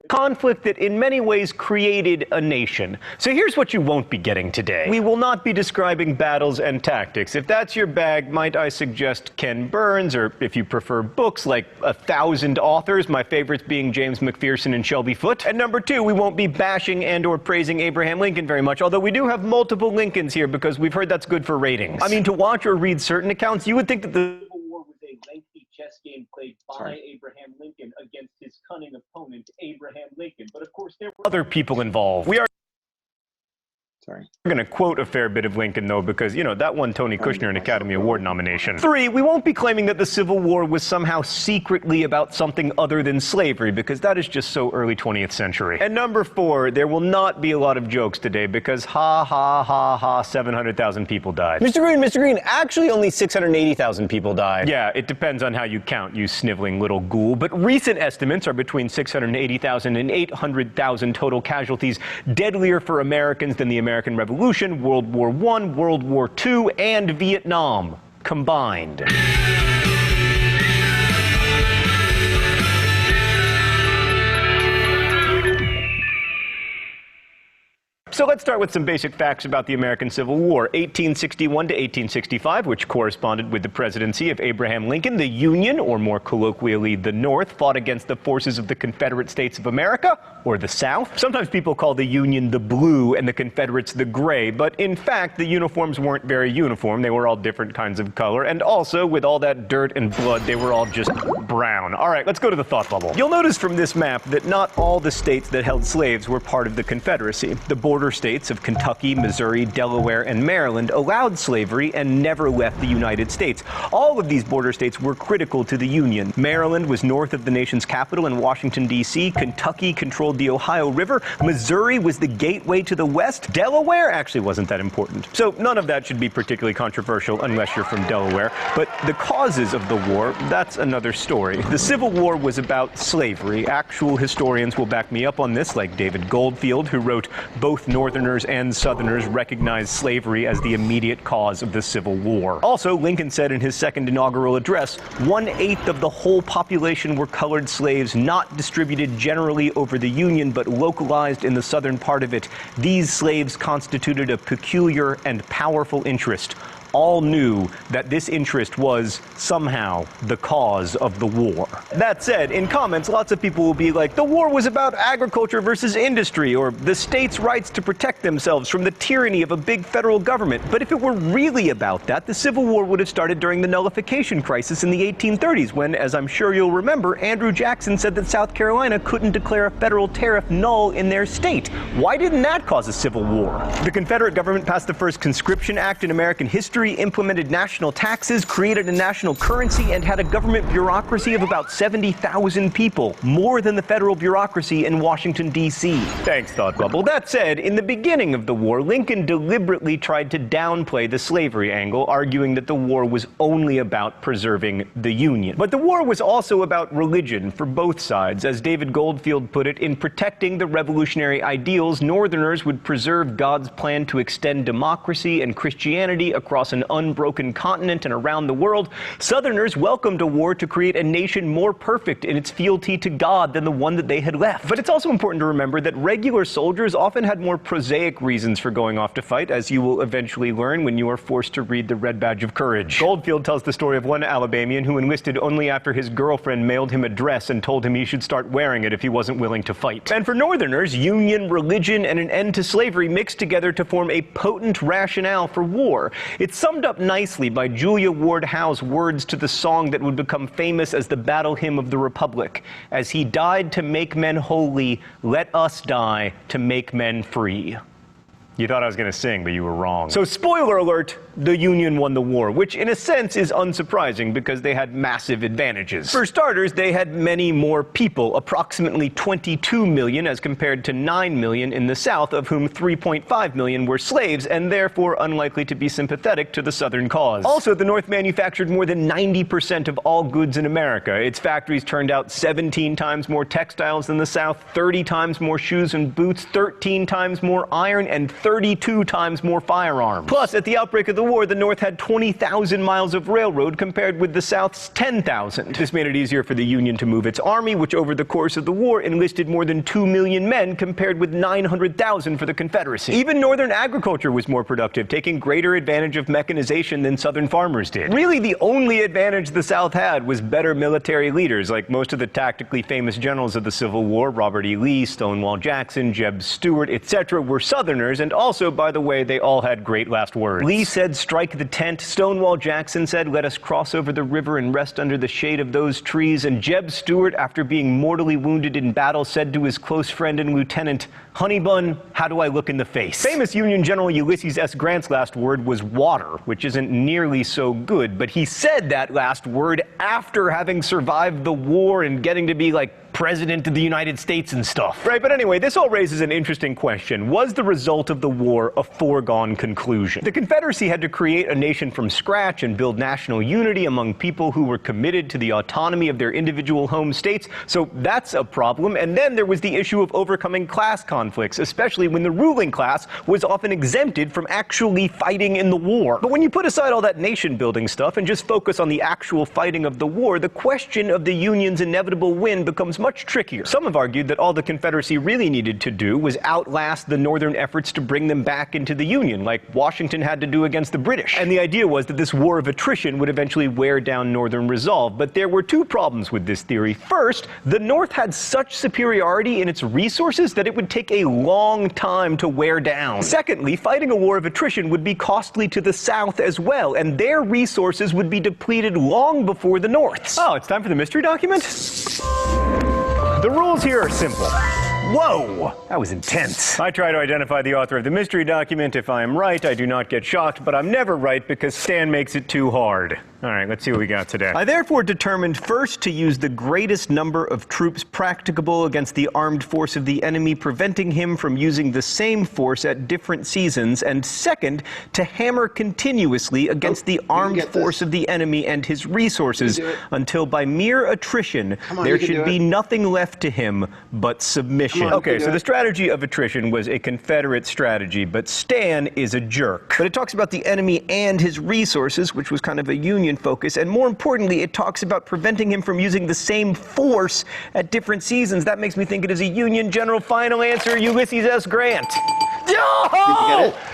S11: Conflict that in many ways created a nation. So here's what you won't be getting today. We will not be describing battles and tactics. If that's your bag, might I suggest Ken Burns, or if you prefer books, like 1,000 authors, my favorites being James McPherson and Shelby Foote. And number two, we won't be bashing and or praising Abraham Lincoln very much, although we do have multiple Lincolns here because we've heard that's good for ratings. I mean, to watch or read certain accounts, you would think that the Civil War was a lengthy chess game played by Abraham Lincoln against his cunning opponent, Abraham Lincoln. But of course, there were other people involved. We are
S1: Sorry.
S11: We're going to quote a fair bit of Lincoln, though, because, you know, that won Tony Kushner an Academy Award nomination. Three, we won't be claiming that the Civil War was somehow secretly about something other than slavery, because that is just so early 20th century. And number four, there will not be a lot of jokes today, because ha, ha, ha, ha, 700,000 people died.
S12: Mr. Green, actually only 680,000 people died.
S11: Yeah, it depends on how you count, you sniveling little ghoul. But recent estimates are between 680,000 and 800,000 total casualties, deadlier for Americans than the American Revolution, World War I, World War II, and Vietnam combined. So let's start with some basic facts about the American Civil War. 1861 to 1865, which corresponded with the presidency of Abraham Lincoln, the Union, or more colloquially, the North, fought against the forces of the Confederate States of America, or the South. Sometimes people call the Union the blue and the Confederates the gray, but in fact, the uniforms weren't very uniform. They were all different kinds of color, and also, with all that dirt and blood, they were all just brown. All right, let's go to the thought bubble. You'll notice from this map that not all the states that held slaves were part of the Confederacy. The border states of Kentucky, Missouri, Delaware, and Maryland allowed slavery and never left the United States. All of these border states were critical to the Union. Maryland was north of the nation's capital in Washington, D.C. Kentucky controlled the Ohio River. Missouri was the gateway to the West. Delaware actually wasn't that important. So none of that should be particularly controversial unless you're from Delaware. But the causes of the war, that's another story. The Civil War was about slavery. Actual historians will back me up on this, like David Goldfield, who wrote, "Both Northerners and Southerners recognized slavery as the immediate cause of the Civil War." Also, Lincoln said in his second inaugural address, 1/8 of the whole population were colored slaves, not distributed generally over the Union, but localized in the southern part of it. These slaves constituted a peculiar and powerful interest. All knew that this interest was somehow the cause of the war. That said, in comments, lots of people will be like, the war was about agriculture versus industry, or the states' rights to protect themselves from the tyranny of a big federal government. But if it were really about that, the Civil War would have started during the nullification crisis in the 1830s, when, as I'm sure you'll remember, Andrew Jackson said that South Carolina couldn't declare a federal tariff null in their state. Why didn't that cause a civil war? The Confederate government passed the first conscription act in American history, implemented national taxes, created a national currency, and had a government bureaucracy of about 70,000 people, more than the federal bureaucracy in Washington, D.C. Thanks, Thought Bubble. That said, in the beginning of the war, Lincoln deliberately tried to downplay the slavery angle, arguing that the war was only about preserving the Union. But the war was also about religion for both sides. As David Goldfield put it, in protecting the revolutionary ideals, Northerners would preserve God's plan to extend democracy and Christianity across across an unbroken continent and around the world, Southerners welcomed a war to create a nation more perfect in its fealty to God than the one that they had left. But it's also important to remember that regular soldiers often had more prosaic reasons for going off to fight, as you will eventually learn when you are forced to read the Red Badge of Courage. Goldfield tells the story of one Alabamian who enlisted only after his girlfriend mailed him a dress and told him he should start wearing it if he wasn't willing to fight. And for Northerners, union, religion, and an end to slavery mixed together to form a potent rationale for war. It's summed up nicely by Julia Ward Howe's words to the song that would become famous as the battle hymn of the Republic. As he died to make men holy, let us die to make men free. You thought I was going to sing, but you were wrong. So spoiler alert, the Union won the war, which in a sense is unsurprising because they had massive advantages. For starters, they had many more people, approximately 22 million as compared to 9 million in the South, of whom 3.5 million were slaves and therefore unlikely to be sympathetic to the Southern cause. Also, the North manufactured more than 90% of all goods in America. Its factories turned out 17 times more textiles than the South, 30 times more shoes and boots, 13 times more iron, and 32 times more firearms. Plus, at the outbreak of the war, the North had 20,000 miles of railroad compared with the South's 10,000. This made it easier for the Union to move its army, which over the course of the war enlisted more than 2 million men compared with 900,000 for the Confederacy. Even Northern agriculture was more productive, taking greater advantage of mechanization than Southern farmers did. Really, the only advantage the South had was better military leaders, like most of the tactically famous generals of the Civil War, Robert E. Lee, Stonewall Jackson, Jeb Stuart, etc., were Southerners, and also, by the way, they all had great last words. Lee said, "Strike the tent." Stonewall Jackson said, "Let us cross over the river and rest under the shade of those trees." And Jeb Stuart, after being mortally wounded in battle, said to his close friend and lieutenant, "Honey bun, how do I look in the face?" Famous Union General Ulysses S. Grant's last word was water, which isn't nearly so good, but he said that last word after having survived the war and getting to be like President of the United States and stuff. Right, but anyway, this all raises an interesting question. Was the result of the war a foregone conclusion? The Confederacy had to create a nation from scratch and build national unity among people who were committed to the autonomy of their individual home states, so that's a problem. And then there was the issue of overcoming class conflicts, especially when the ruling class was often exempted from actually fighting in the war. But when you put aside all that nation-building stuff and just focus on the actual fighting of the war, the question of the Union's inevitable win becomes much trickier. Some have argued that all the Confederacy really needed to do was outlast the Northern efforts to bring them back into the Union, like Washington had to do against the British. And the idea was that this war of attrition would eventually wear down Northern resolve. But there were two problems with this theory. First, the North had such superiority in its resources that it would take a long time to wear down. Secondly, fighting a war of attrition would be costly to the South as well, and their resources would be depleted long before the North's. Oh, it's time for the mystery document? The rules here are simple. Whoa, that was intense. I try to identify the author of the mystery document. If I am right, I do not get shocked, but I'm never right because Stan makes it too hard. All right, let's see what we got today. I therefore determined first to use the greatest number of troops practicable against the armed force of the enemy, preventing him from using the same force at different seasons, and second, to hammer continuously against the armed force of the enemy and his resources until by mere attrition there should be nothing left to him but submission. Okay, so the strategy of attrition was a Confederate strategy, but Stan is a jerk. But it talks about the enemy and his resources, which was kind of a Union focus, and more importantly, it talks about preventing him from using the same force at different seasons. That makes me think it is a Union general. Final answer, Ulysses S. Grant. Yo!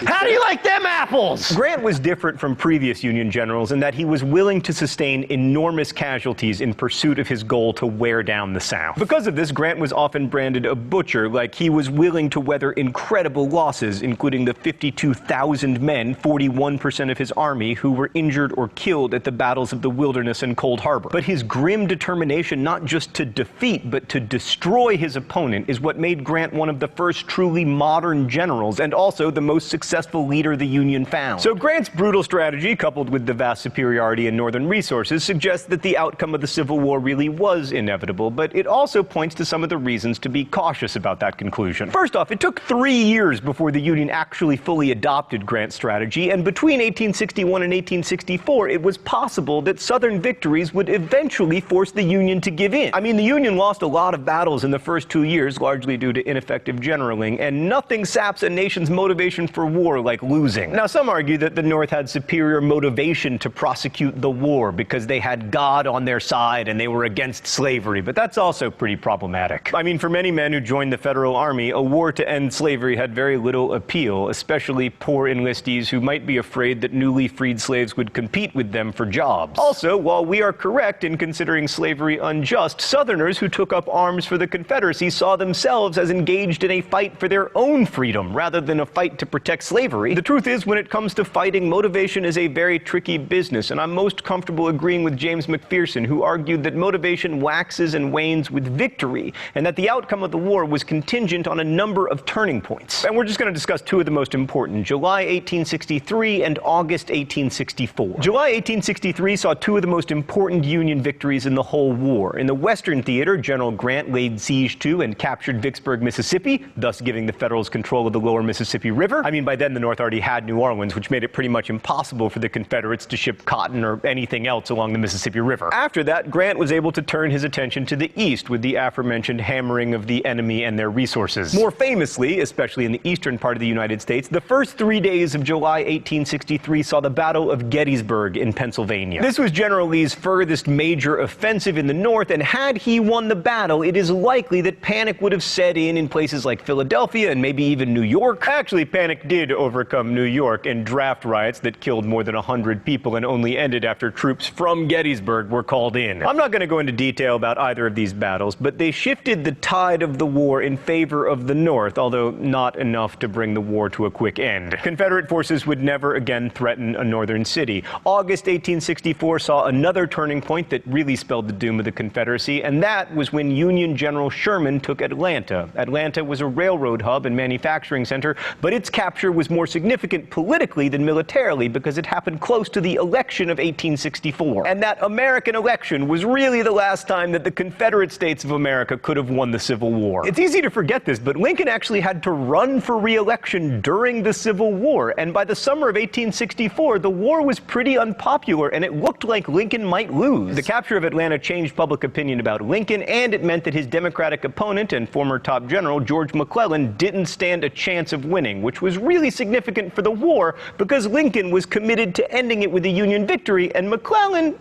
S11: How do you like them apples? Grant was different from previous Union generals in that he was willing to sustain enormous casualties in pursuit of his goal to wear down the South. Because of this, Grant was often branded a butcher, like he was willing to weather incredible losses, including the 52,000 men, 41% of his army, who were injured or killed at the battles of the Wilderness and Cold Harbor. But his grim determination not just to defeat, but to destroy his opponent is what made Grant one of the first truly modern generals, and also the most successful leader the Union found. So Grant's brutal strategy, coupled with the vast superiority in Northern resources, suggests that the outcome of the Civil War really was inevitable, but it also points to some of the reasons to be cautious about that conclusion. First off, it took 3 years before the Union actually fully adopted Grant's strategy, and between 1861 and 1864, it was possible that Southern victories would eventually force the Union to give in. I mean, the Union lost a lot of battles in the first 2 years, largely due to ineffective generaling, and nothing saps a nation's motivation for war, like losing. Now, some argue that the North had superior motivation to prosecute the war because they had God on their side and they were against slavery, but that's also pretty problematic. I mean, for many men who joined the Federal Army, a war to end slavery had very little appeal, especially poor enlistees who might be afraid that newly freed slaves would compete with them for jobs. Also, while we are correct in considering slavery unjust, Southerners who took up arms for the Confederacy saw themselves as engaged in a fight for their own freedom rather than a fight to protect slavery. The truth is, when it comes to fighting, motivation is a very tricky business, and I'm most comfortable agreeing with James McPherson, who argued that motivation waxes and wanes with victory, and that the outcome of the war was contingent on a number of turning points. And we're just going to discuss two of the most important: July 1863 and August 1864. July 1863 saw two of the most important Union victories in the whole war. In the Western Theater, General Grant laid siege to and captured Vicksburg, Mississippi, thus giving the Federals control of the lower Mississippi River. I mean, by then the North already had New Orleans, which made it pretty much impossible for the Confederates to ship cotton or anything else along the Mississippi River. After that, Grant was able to turn his attention to the east with the aforementioned hammering of the enemy and their resources. More famously, especially in the eastern part of the United States, the first 3 days of July 1863 saw the Battle of Gettysburg in Pennsylvania. This was General Lee's furthest major offensive in the North, and had he won the battle, it is likely that panic would have set in places like Philadelphia and maybe even New York. Actually, panic did overcome New York in draft riots that killed more than 100 people and only ended after troops from Gettysburg were called in. I'm not going to go into detail about either of these battles, but they shifted the tide of the war in favor of the North, although not enough to bring the war to a quick end. Confederate forces would never again threaten a northern city. August 1864 saw another turning point that really spelled the doom of the Confederacy, and that was when Union General Sherman took Atlanta. Atlanta was a railroad hub and manufacturing center, but its capture was more significant politically than militarily because it happened close to the election of 1864. And that American election was really the last time that the Confederate States of America could have won the Civil War. It's easy to forget this, but Lincoln actually had to run for re-election during the Civil War, and by the summer of 1864, the war was pretty unpopular, and it looked like Lincoln might lose. The capture of Atlanta changed public opinion about Lincoln, and it meant that his Democratic opponent and former top general, George McClellan, didn't stand a chance of winning, which was really significant for the war because Lincoln was committed to ending it with a Union victory, and McClellan,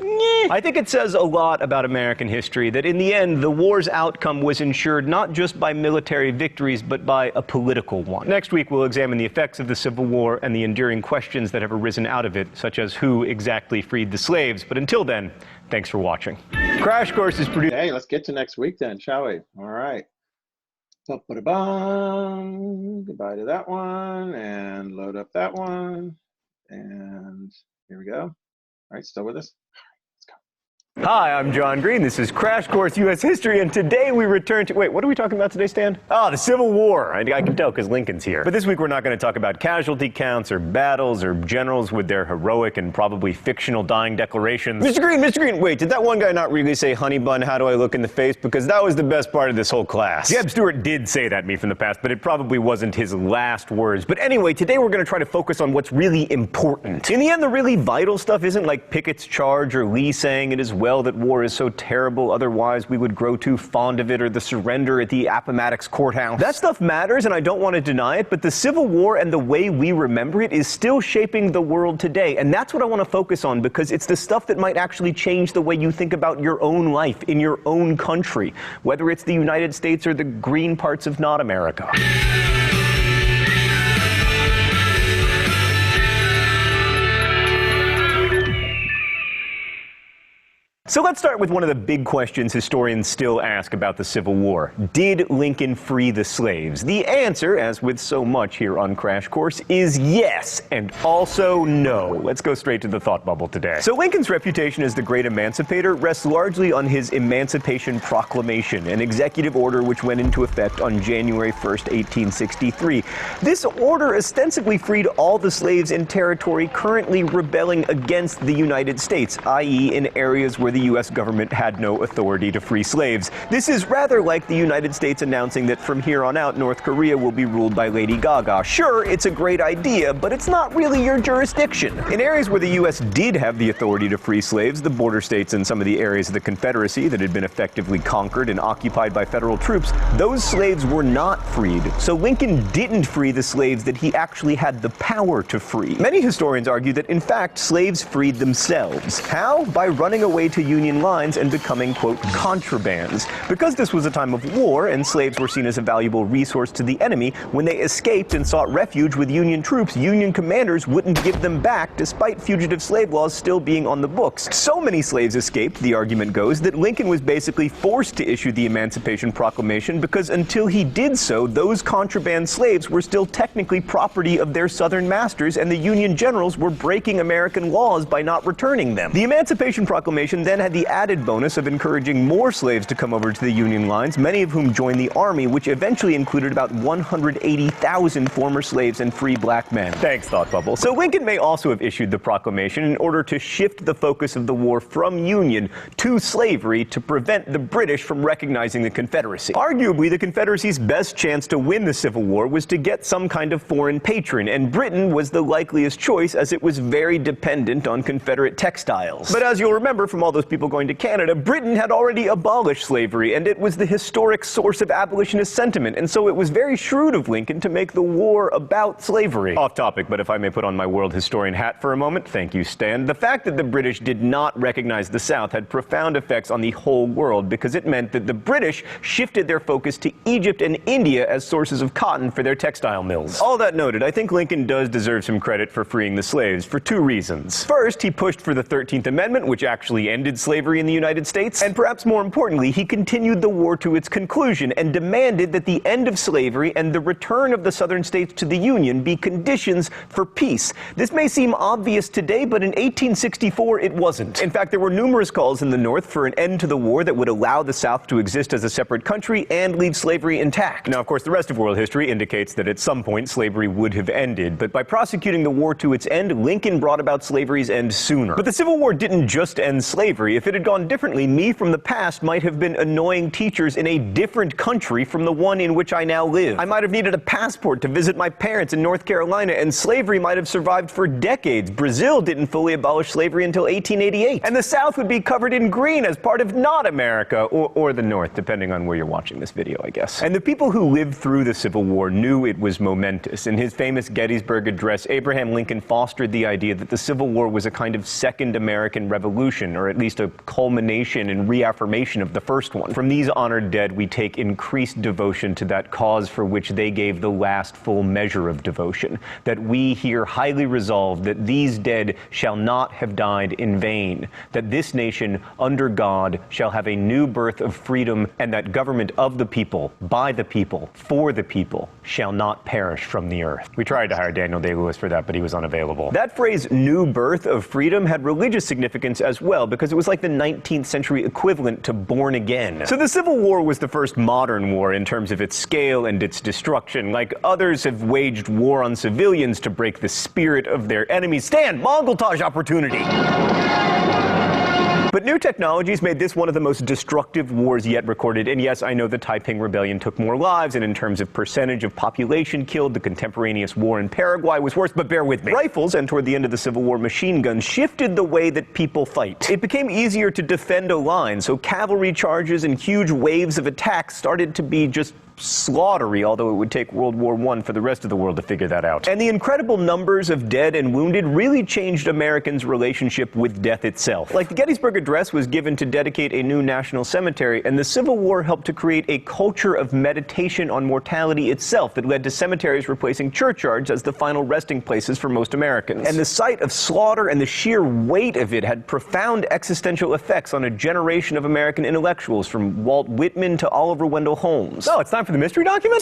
S11: I think it says a lot about American history that in the end, the war's outcome was ensured not just by military victories, but by a political one. Next week, we'll examine the effects of the Civil War and the enduring questions that have arisen out of it, such as who exactly freed the slaves. But until then, thanks for watching. Crash Course is produced.
S1: Hey, let's get to next week then, shall we? All right. Ba-ba-da-bum. Goodbye to that one, and load up that one. And here we go. All right, still with us?
S11: Hi, I'm John Green. This is Crash Course U.S. History, and today we return to... Wait, what are we talking about today, Stan? Oh, the Civil War. I can tell because Lincoln's here. But this week we're not going to talk about casualty counts or battles or generals with their heroic and probably fictional dying declarations. Mr. Green, wait, did that one guy not really say, "Honey bun, how do I look in the face?" Because that was the best part of this whole class. Jeb Stuart did say that to me from the past, but it probably wasn't his last words. But anyway, today we're going to try to focus on what's really important. In the end, the really vital stuff isn't like Pickett's charge or Lee saying it is well that war is so terrible, otherwise we would grow too fond of it, or the surrender at the Appomattox Courthouse. That stuff matters, and I don't want to deny it, but the Civil War and the way we remember it is still shaping the world today, and that's what I want to focus on because it's the stuff that might actually change the way you think about your own life in your own country, whether it's the United States or the green parts of not America. So let's start with one of the big questions historians still ask about the Civil War. Did Lincoln free the slaves? The answer, as with so much here on Crash Course, is yes, and also no. Let's go straight to the thought bubble today. So Lincoln's reputation as the great emancipator rests largely on his Emancipation Proclamation, an executive order which went into effect on January 1st, 1863. This order ostensibly freed all the slaves in territory currently rebelling against the United States, i.e. in areas where the U.S. government had no authority to free slaves. This is rather like the United States announcing that from here on out, North Korea will be ruled by Lady Gaga. Sure, it's a great idea, but it's not really your jurisdiction. In areas where the U.S. did have the authority to free slaves, the border states and some of the areas of the Confederacy that had been effectively conquered and occupied by federal troops, those slaves were not freed. So Lincoln didn't free the slaves that he actually had the power to free. Many historians argue that, in fact, slaves freed themselves. How? By running away to Union lines and becoming, quote, contrabands. Because this was a time of war and slaves were seen as a valuable resource to the enemy, when they escaped and sought refuge with Union troops, Union commanders wouldn't give them back despite fugitive slave laws still being on the books. So many slaves escaped, the argument goes, that Lincoln was basically forced to issue the Emancipation Proclamation because until he did so, those contraband slaves were still technically property of their Southern masters, and the Union generals were breaking American laws by not returning them. The Emancipation Proclamation then had the added bonus of encouraging more slaves to come over to the Union lines, many of whom joined the Army, which eventually included about 180,000 former slaves and free black men. Thanks, Thought Bubble. So Lincoln may also have issued the proclamation in order to shift the focus of the war from Union to slavery to prevent the British from recognizing the Confederacy. Arguably, the Confederacy's best chance to win the Civil War was to get some kind of foreign patron, and Britain was the likeliest choice as it was very dependent on Confederate textiles. But as you'll remember from all those people going to Canada, Britain had already abolished slavery, and it was the historic source of abolitionist sentiment, and so it was very shrewd of Lincoln to make the war about slavery. Off topic, but if I may put on my world historian hat for a moment, thank you, Stan. The fact that the British did not recognize the South had profound effects on the whole world because it meant that the British shifted their focus to Egypt and India as sources of cotton for their textile mills. All that noted, I think Lincoln does deserve some credit for freeing the slaves for two reasons. First, he pushed for the 13th Amendment, which actually ended slavery in the United States, and perhaps more importantly, he continued the war to its conclusion and demanded that the end of slavery and the return of the Southern states to the Union be conditions for peace. This may seem obvious today, but in 1864 it wasn't. In fact, there were numerous calls in the North for an end to the war that would allow the South to exist as a separate country and leave slavery intact. Now, of course, the rest of world history indicates that at some point slavery would have ended, but by prosecuting the war to its end, Lincoln brought about slavery's end sooner. But the Civil War didn't just end slavery. If it had gone differently, me from the past might have been annoying teachers in a different country from the one in which I now live. I might have needed a passport to visit my parents in North Carolina, and slavery might have survived for decades. Brazil didn't fully abolish slavery until 1888, and the South would be covered in green as part of not America, or the North, depending on where you're watching this video, I guess. And the people who lived through the Civil War knew it was momentous. In his famous Gettysburg Address, Abraham Lincoln fostered the idea that the Civil War was a kind of second American Revolution, or at least a culmination and reaffirmation of the first one. From these honored dead, we take increased devotion to that cause for which they gave the last full measure of devotion, that we here highly resolve that these dead shall not have died in vain, that this nation under God shall have a new birth of freedom, and that government of the people, by the people, for the people, shall not perish from the earth. We tried to hire Daniel Day-Lewis for that, but he was unavailable. That phrase, new birth of freedom, had religious significance as well, because it was like the 19th century equivalent to born again. So the Civil War was the first modern war in terms of its scale and its destruction. Like others have waged war on civilians to break the spirit of their enemies. Stand! Mongoltage opportunity! But new technologies made this one of the most destructive wars yet recorded. And yes, I know the Taiping Rebellion took more lives, and in terms of percentage of population killed, the contemporaneous war in Paraguay was worse, but bear with me. Rifles, and toward the end of the Civil War, machine guns, shifted the way that people fight. It became easier to defend a line, so cavalry charges and huge waves of attacks started to be just slaughtery, although it would take World War I for the rest of the world to figure that out. And the incredible numbers of dead and wounded really changed Americans' relationship with death itself. Like the Gettysburg Address was given to dedicate a new national cemetery, and the Civil War helped to create a culture of meditation on mortality itself that led to cemeteries replacing churchyards as the final resting places for most Americans. And the sight of slaughter and the sheer weight of it had profound existential effects on a generation of American intellectuals, from Walt Whitman to Oliver Wendell Holmes. Oh, it's time for the mystery document?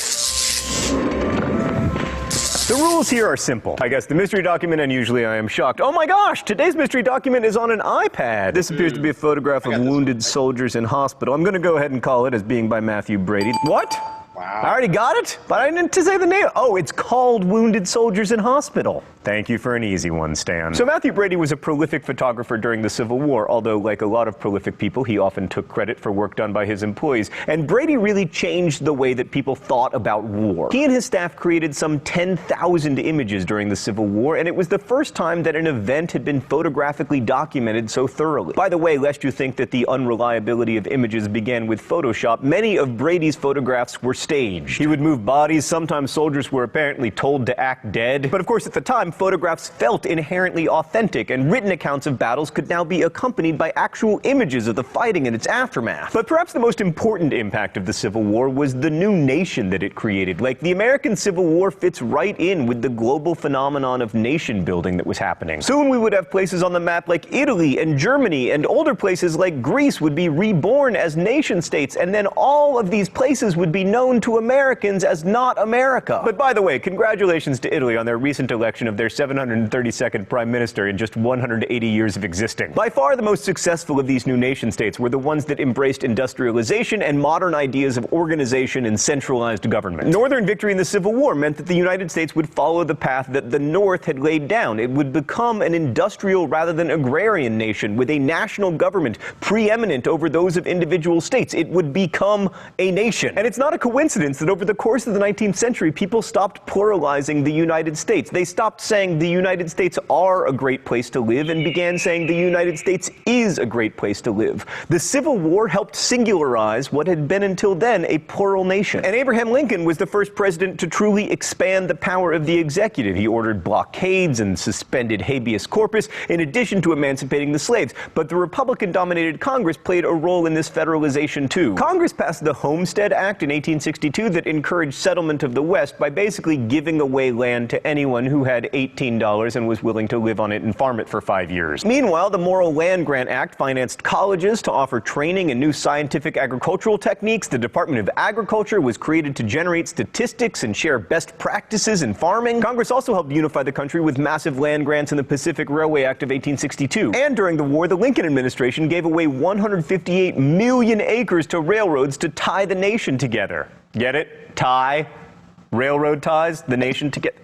S11: The rules here are simple. I guess the mystery document, and usually I am shocked. Oh my gosh, today's mystery document is on an iPad. This appears to be a photograph of wounded soldiers in hospital. I'm going to go ahead and call it as being by Matthew Brady. What?
S1: Wow.
S11: I already got it, but I didn't to say the name. Oh, it's called Wounded Soldiers in Hospital. Thank you for an easy one, Stan. So Matthew Brady was a prolific photographer during the Civil War, although like a lot of prolific people, he often took credit for work done by his employees. And Brady really changed the way that people thought about war. He and his staff created some 10,000 images during the Civil War, and it was the first time that an event had been photographically documented so thoroughly. By the way, lest you think that the unreliability of images began with Photoshop, many of Brady's photographs were staged. He would move bodies, sometimes soldiers were apparently told to act dead. But of course, at the time, photographs felt inherently authentic, and written accounts of battles could now be accompanied by actual images of the fighting and its aftermath. But perhaps the most important impact of the Civil War was the new nation that it created. Like, the American Civil War fits right in with the global phenomenon of nation building that was happening. Soon we would have places on the map like Italy and Germany, and older places like Greece would be reborn as nation states, and then all of these places would be known to Americans as not America. But by the way, congratulations to Italy on their recent election of their 732nd prime minister in just 180 years of existing. By far the most successful of these new nation states were the ones that embraced industrialization and modern ideas of organization and centralized government. Northern victory in the Civil War meant that the United States would follow the path that the North had laid down. It would become an industrial rather than agrarian nation with a national government preeminent over those of individual states. It would become a nation. And it's not a coincidence that over the course of the 19th century, people stopped pluralizing the United States. They stopped saying the United States are a great place to live and began saying the United States is a great place to live. The Civil War helped singularize what had been until then a plural nation. And Abraham Lincoln was the first president to truly expand the power of the executive. He ordered blockades and suspended habeas corpus in addition to emancipating the slaves. But the Republican-dominated Congress played a role in this federalization too. Congress passed the Homestead Act in 1862 that encouraged settlement of the West by basically giving away land to anyone who had $18 and was willing to live on it and farm it for 5 years. Meanwhile, the Morrill Land Grant Act financed colleges to offer training in new scientific agricultural techniques. The Department of Agriculture was created to generate statistics and share best practices in farming. Congress also helped unify the country with massive land grants in the Pacific Railway Act of 1862. And during the war, the Lincoln administration gave away 158 million acres to railroads to tie the nation together. Get it? Tie. Railroad ties the nation together.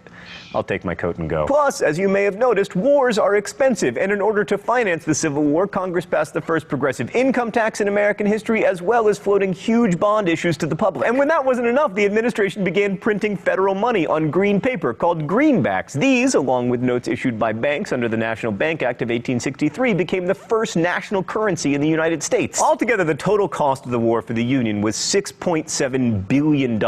S11: I'll take my coat and go. Plus, as you may have noticed, wars are expensive, and in order to finance the Civil War, Congress passed the first progressive income tax in American history, as well as floating huge bond issues to the public. And when that wasn't enough, the administration began printing federal money on green paper called greenbacks. These, along with notes issued by banks under the National Bank Act of 1863, became the first national currency in the United States. Altogether, the total cost of the war for the Union was $6.7 billion.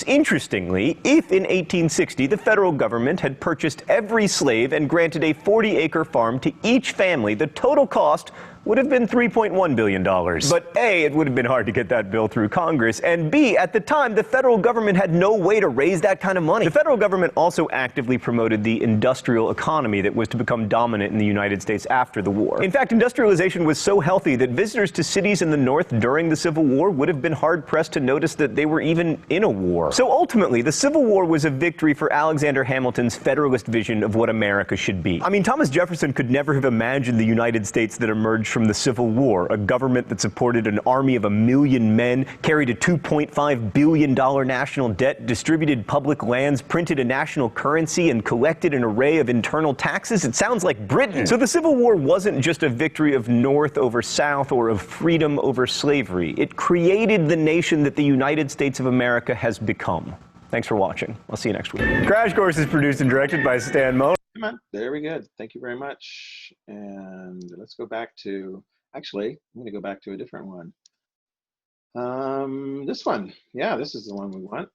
S11: Interestingly, if in 1860 the federal government had purchased every slave and granted a 40-acre farm to each family, the total cost would have been $3.1 billion. But A, it would have been hard to get that bill through Congress, and B, at the time, the federal government had no way to raise that kind of money. The federal government also actively promoted the industrial economy that was to become dominant in the United States after the war. In fact, industrialization was so healthy that visitors to cities in the North during the Civil War would have been hard-pressed to notice that they were even in a war. So ultimately, the Civil War was a victory for Alexander Hamilton's Federalist vision of what America should be. I mean, Thomas Jefferson could never have imagined the United States that emerged from the Civil War, a government that supported an army of 1 million men, carried a $2.5 billion national debt, distributed public lands, printed a national currency, and collected an array of internal taxes. It sounds like Britain. So the Civil War wasn't just a victory of North over South or of freedom over slavery. It created the nation that the United States of America has become. Thanks for watching. I'll see you next week. Crash Course is produced and directed by Stan Moe.
S1: Come on, very good. Thank you very much. And let's go back to, actually, I'm going to go back to a different one. This one. Yeah, this is the one we want.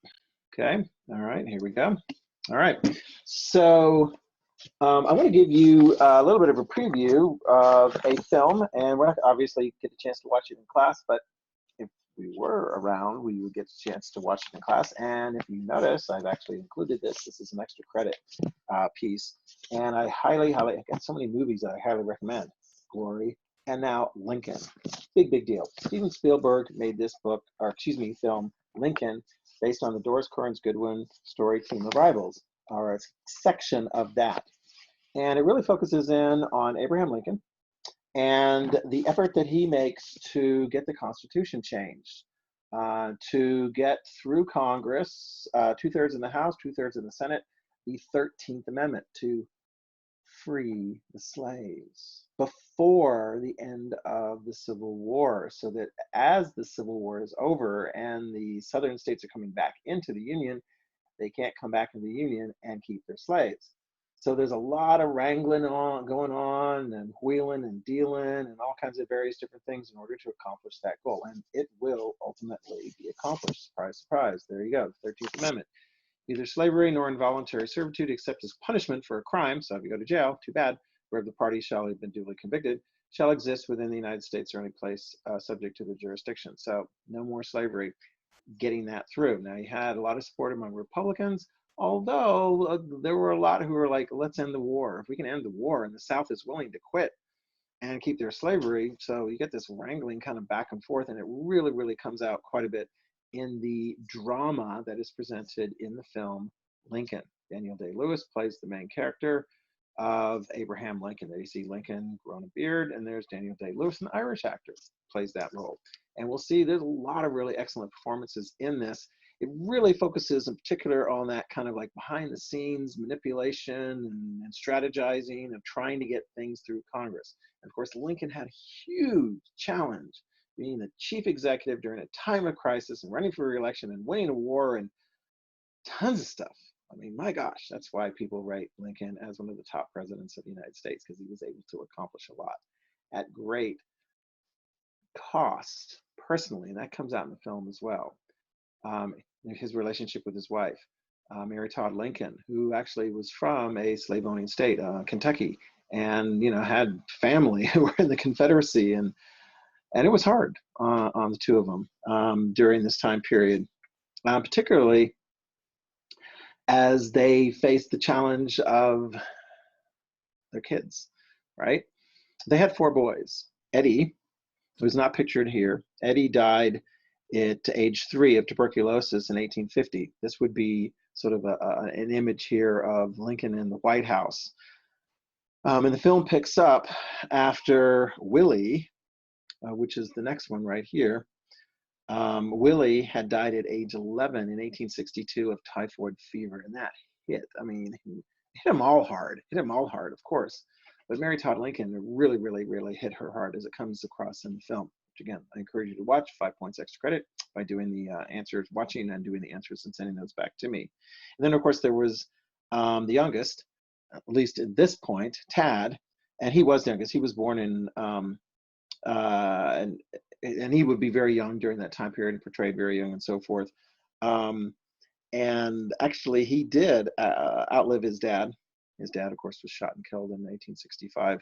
S1: Okay. All right, here we go. All right. So I want to give you a little bit of a preview of a film, and we're not obviously get a chance to watch it in class, but if we were around, we would get a chance to watch it in class. And if you notice, I've actually included this. This is an extra credit piece. And I highly, I got so many movies that I highly recommend. Glory, and now Lincoln. Big, big deal. Steven Spielberg made this book, or excuse me, film, Lincoln, based on the Doris Kearns Goodwin story, Team of Rivals, or a section of that. And it really focuses in on Abraham Lincoln and the effort that he makes to get the Constitution changed. to get through Congress, 2/3 in the House, 2/3 in the Senate, the 13th Amendment to free the slaves before the end of the Civil War, so that as the Civil War is over and the southern states are coming back into the Union, they can't come back into the Union and keep their slaves. So there's a lot of wrangling going on and wheeling and dealing and all kinds of various different things in order to accomplish that goal. And it will ultimately be accomplished. Surprise, surprise. There you go, 13th Amendment. Neither slavery nor involuntary servitude except as punishment for a crime, so if you go to jail, too bad, wherever the party shall have been duly convicted, shall exist within the United States or any place subject to the jurisdiction. So no more slavery, getting that through. Now, you had a lot of support among Republicans, although there were a lot who were like, let's end the war. If we can end the war, and the South is willing to quit and keep their slavery, so you get this wrangling kind of back and forth, and it really, really comes out quite a bit in the drama that is presented in the film Lincoln. Daniel Day-Lewis plays the main character of Abraham Lincoln. There you see Lincoln growing a beard, and there's Daniel Day-Lewis, an Irish actor, plays that role. And we'll see there's a lot of really excellent performances in this. It really focuses in particular on that kind of like behind the scenes manipulation and strategizing of trying to get things through Congress. And of course, Lincoln had a huge challenge being the chief executive during a time of crisis and running for re-election and winning a war and tons of stuff. I mean, my gosh, that's why people rate Lincoln as one of the top presidents of the United States, because he was able to accomplish a lot at great cost personally, and that comes out in the film as well. His relationship with his wife, Mary Todd Lincoln, who actually was from a slave-owning state, Kentucky, and had family who were in the Confederacy, and it was hard on the two of them during this time period, particularly as they faced the challenge of their kids, right? They had 4 boys. Eddie, who's not pictured here, Eddie died at age 3 of tuberculosis in 1850. This would be sort of an image here of Lincoln in the White House. And the film picks up after Willie, which is the next one right here. Willie had died at age 11 in 1862 of typhoid fever, and that hit. I mean, hit him all hard, of course. But Mary Todd Lincoln really, really, really hit her hard as it comes across in the film, which again, I encourage you to watch. 5 points extra credit by doing the answers, watching and doing the answers and sending those back to me. And then, of course, there was the youngest, at least at this point, Tad, and he was the youngest. He was born in and he would be very young during that time period and portrayed very young and so forth. And actually, he did outlive his dad. His dad, of course, was shot and killed in 1865.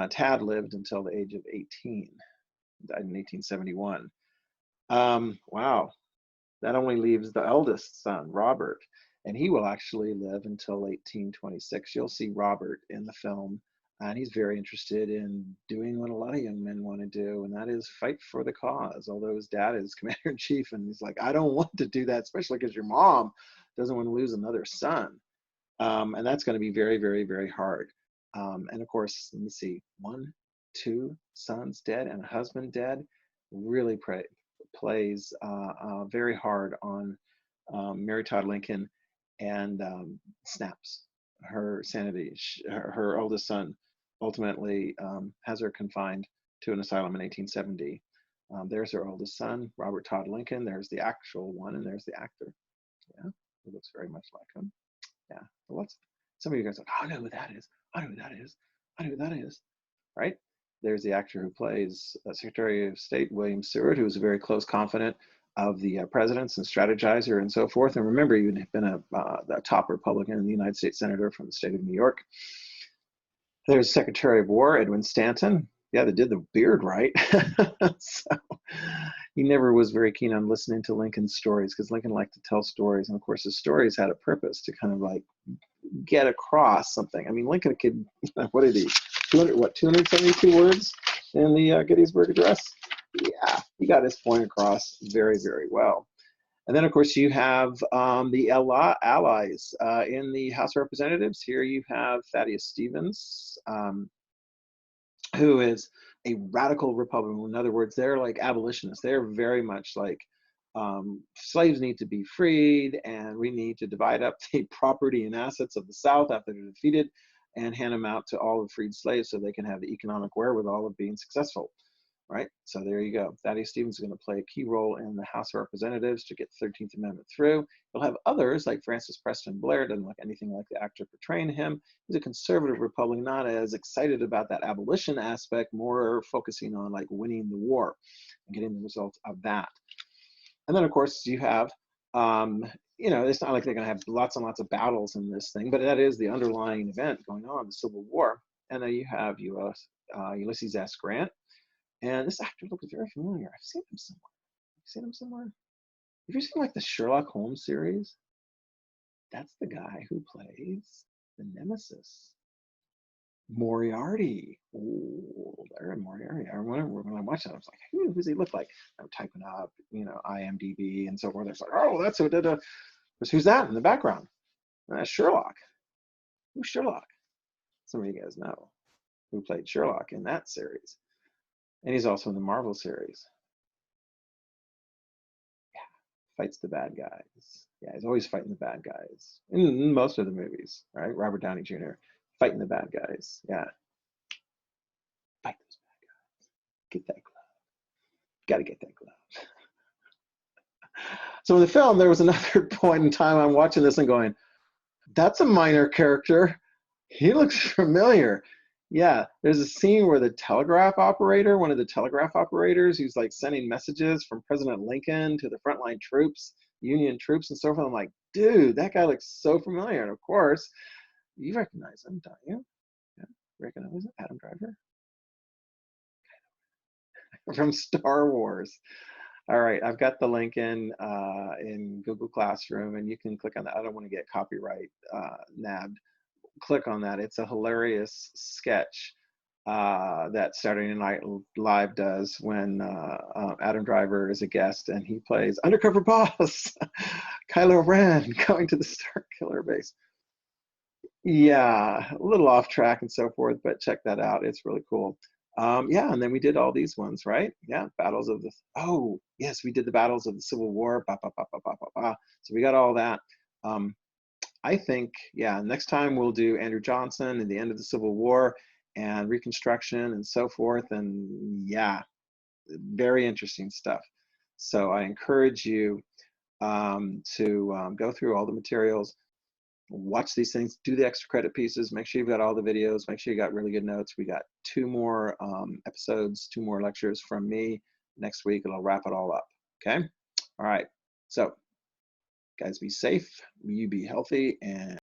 S1: Tad lived until the age of 18, died in 1871. Wow, that only leaves the eldest son, Robert, and he will actually live until 1826. You'll see Robert in the film. And he's very interested in doing what a lot of young men want to do, and that is fight for the cause. Although his dad is commander-in-chief, and he's like, I don't want to do that, especially because your mom doesn't want to lose another son. And that's going to be very, very, very hard. And of course, let me see, 1, 2 sons dead and a husband dead really plays very hard on Mary Todd Lincoln and snaps her sanity. Her oldest son ultimately has her confined to an asylum in 1870. There's her oldest son, Robert Todd Lincoln. There's the actual one, and there's the actor. Yeah, who looks very much like him. Yeah, well, some of you guys are like, I know who that is. I know who that is. I know who that is. Right? There's the actor who plays Secretary of State William Seward, who was a very close confidant of the presidents and strategizer and so forth. And remember, he had been a top Republican and the United States Senator from the state of New York. There's Secretary of War, Edwin Stanton. Yeah, they did the beard right. So he never was very keen on listening to Lincoln's stories, because Lincoln liked to tell stories. And of course, his stories had a purpose to kind of like get across something. I mean, Lincoln could, what did he, 272 words in the Gettysburg Address? Yeah, he got his point across very, very well. And then, of course, you have the allies in the House of Representatives. Here you have Thaddeus Stevens, who is a radical Republican. In other words, they're like abolitionists. They're very much like slaves need to be freed, and we need to divide up the property and assets of the South after they're defeated and hand them out to all the freed slaves so they can have the economic wherewithal of being successful, right? So there you go. Thaddeus Stevens is going to play a key role in the House of Representatives to get the 13th Amendment through. You'll have others like Francis Preston Blair, doesn't look anything like the actor portraying him. He's a conservative Republican, not as excited about that abolition aspect, more focusing on like winning the war and getting the results of that. And then, of course, you have, you know, it's not like they're going to have lots and lots of battles in this thing, but that is the underlying event going on, the Civil War. And then you have Ulysses S. Grant. And this actor looks very familiar. I've seen him somewhere. Have you seen like the Sherlock Holmes series? That's the guy who plays the Nemesis. Moriarty. Oh, there, Moriarty. I remember when I watched that, I was like, who does he look like? I'm typing up, you know, IMDb and so forth. It's like, oh, that's who did it. Who's that in the background? That's Sherlock. Who's Sherlock? Some of you guys know who played Sherlock in that series. And he's also in the Marvel series. Yeah, fights the bad guys. Yeah, he's always fighting the bad guys in most of the movies, right? Robert Downey Jr. fighting the bad guys. Yeah. Fight those bad guys. Get that glove. Got to get that glove. So in the film, there was another point in time I'm watching this and going, that's a minor character. He looks familiar. Yeah, there's a scene where the telegraph operator, one of the telegraph operators, who's like sending messages from President Lincoln to the frontline troops, Union troops and so forth. I'm like, dude, that guy looks so familiar. And of course, you recognize him, don't you? Yeah, recognize him? Adam Driver? From Star Wars. All right, I've got the link in Google Classroom, and you can click on that. I don't want to get copyright nabbed. Click on that. It's a hilarious sketch that Saturday Night Live does when Adam Driver is a guest and he plays undercover boss Kylo Ren going to the Star Killer base. Yeah, a little off track and so forth, but check that out. It's really cool. Yeah, and then we did all these ones, right? Yeah, battles of the, oh, yes, we did the battles of the Civil War. So we got all that. I think, yeah, next time we'll do Andrew Johnson and the end of the Civil War and Reconstruction and so forth. And yeah, very interesting stuff. So I encourage you to go through all the materials, watch these things, do the extra credit pieces, make sure you've got all the videos, make sure you got really good notes. We got 2 more episodes, 2 more lectures from me next week, and I'll wrap it all up, okay? All right, so guys, be safe, you be healthy, and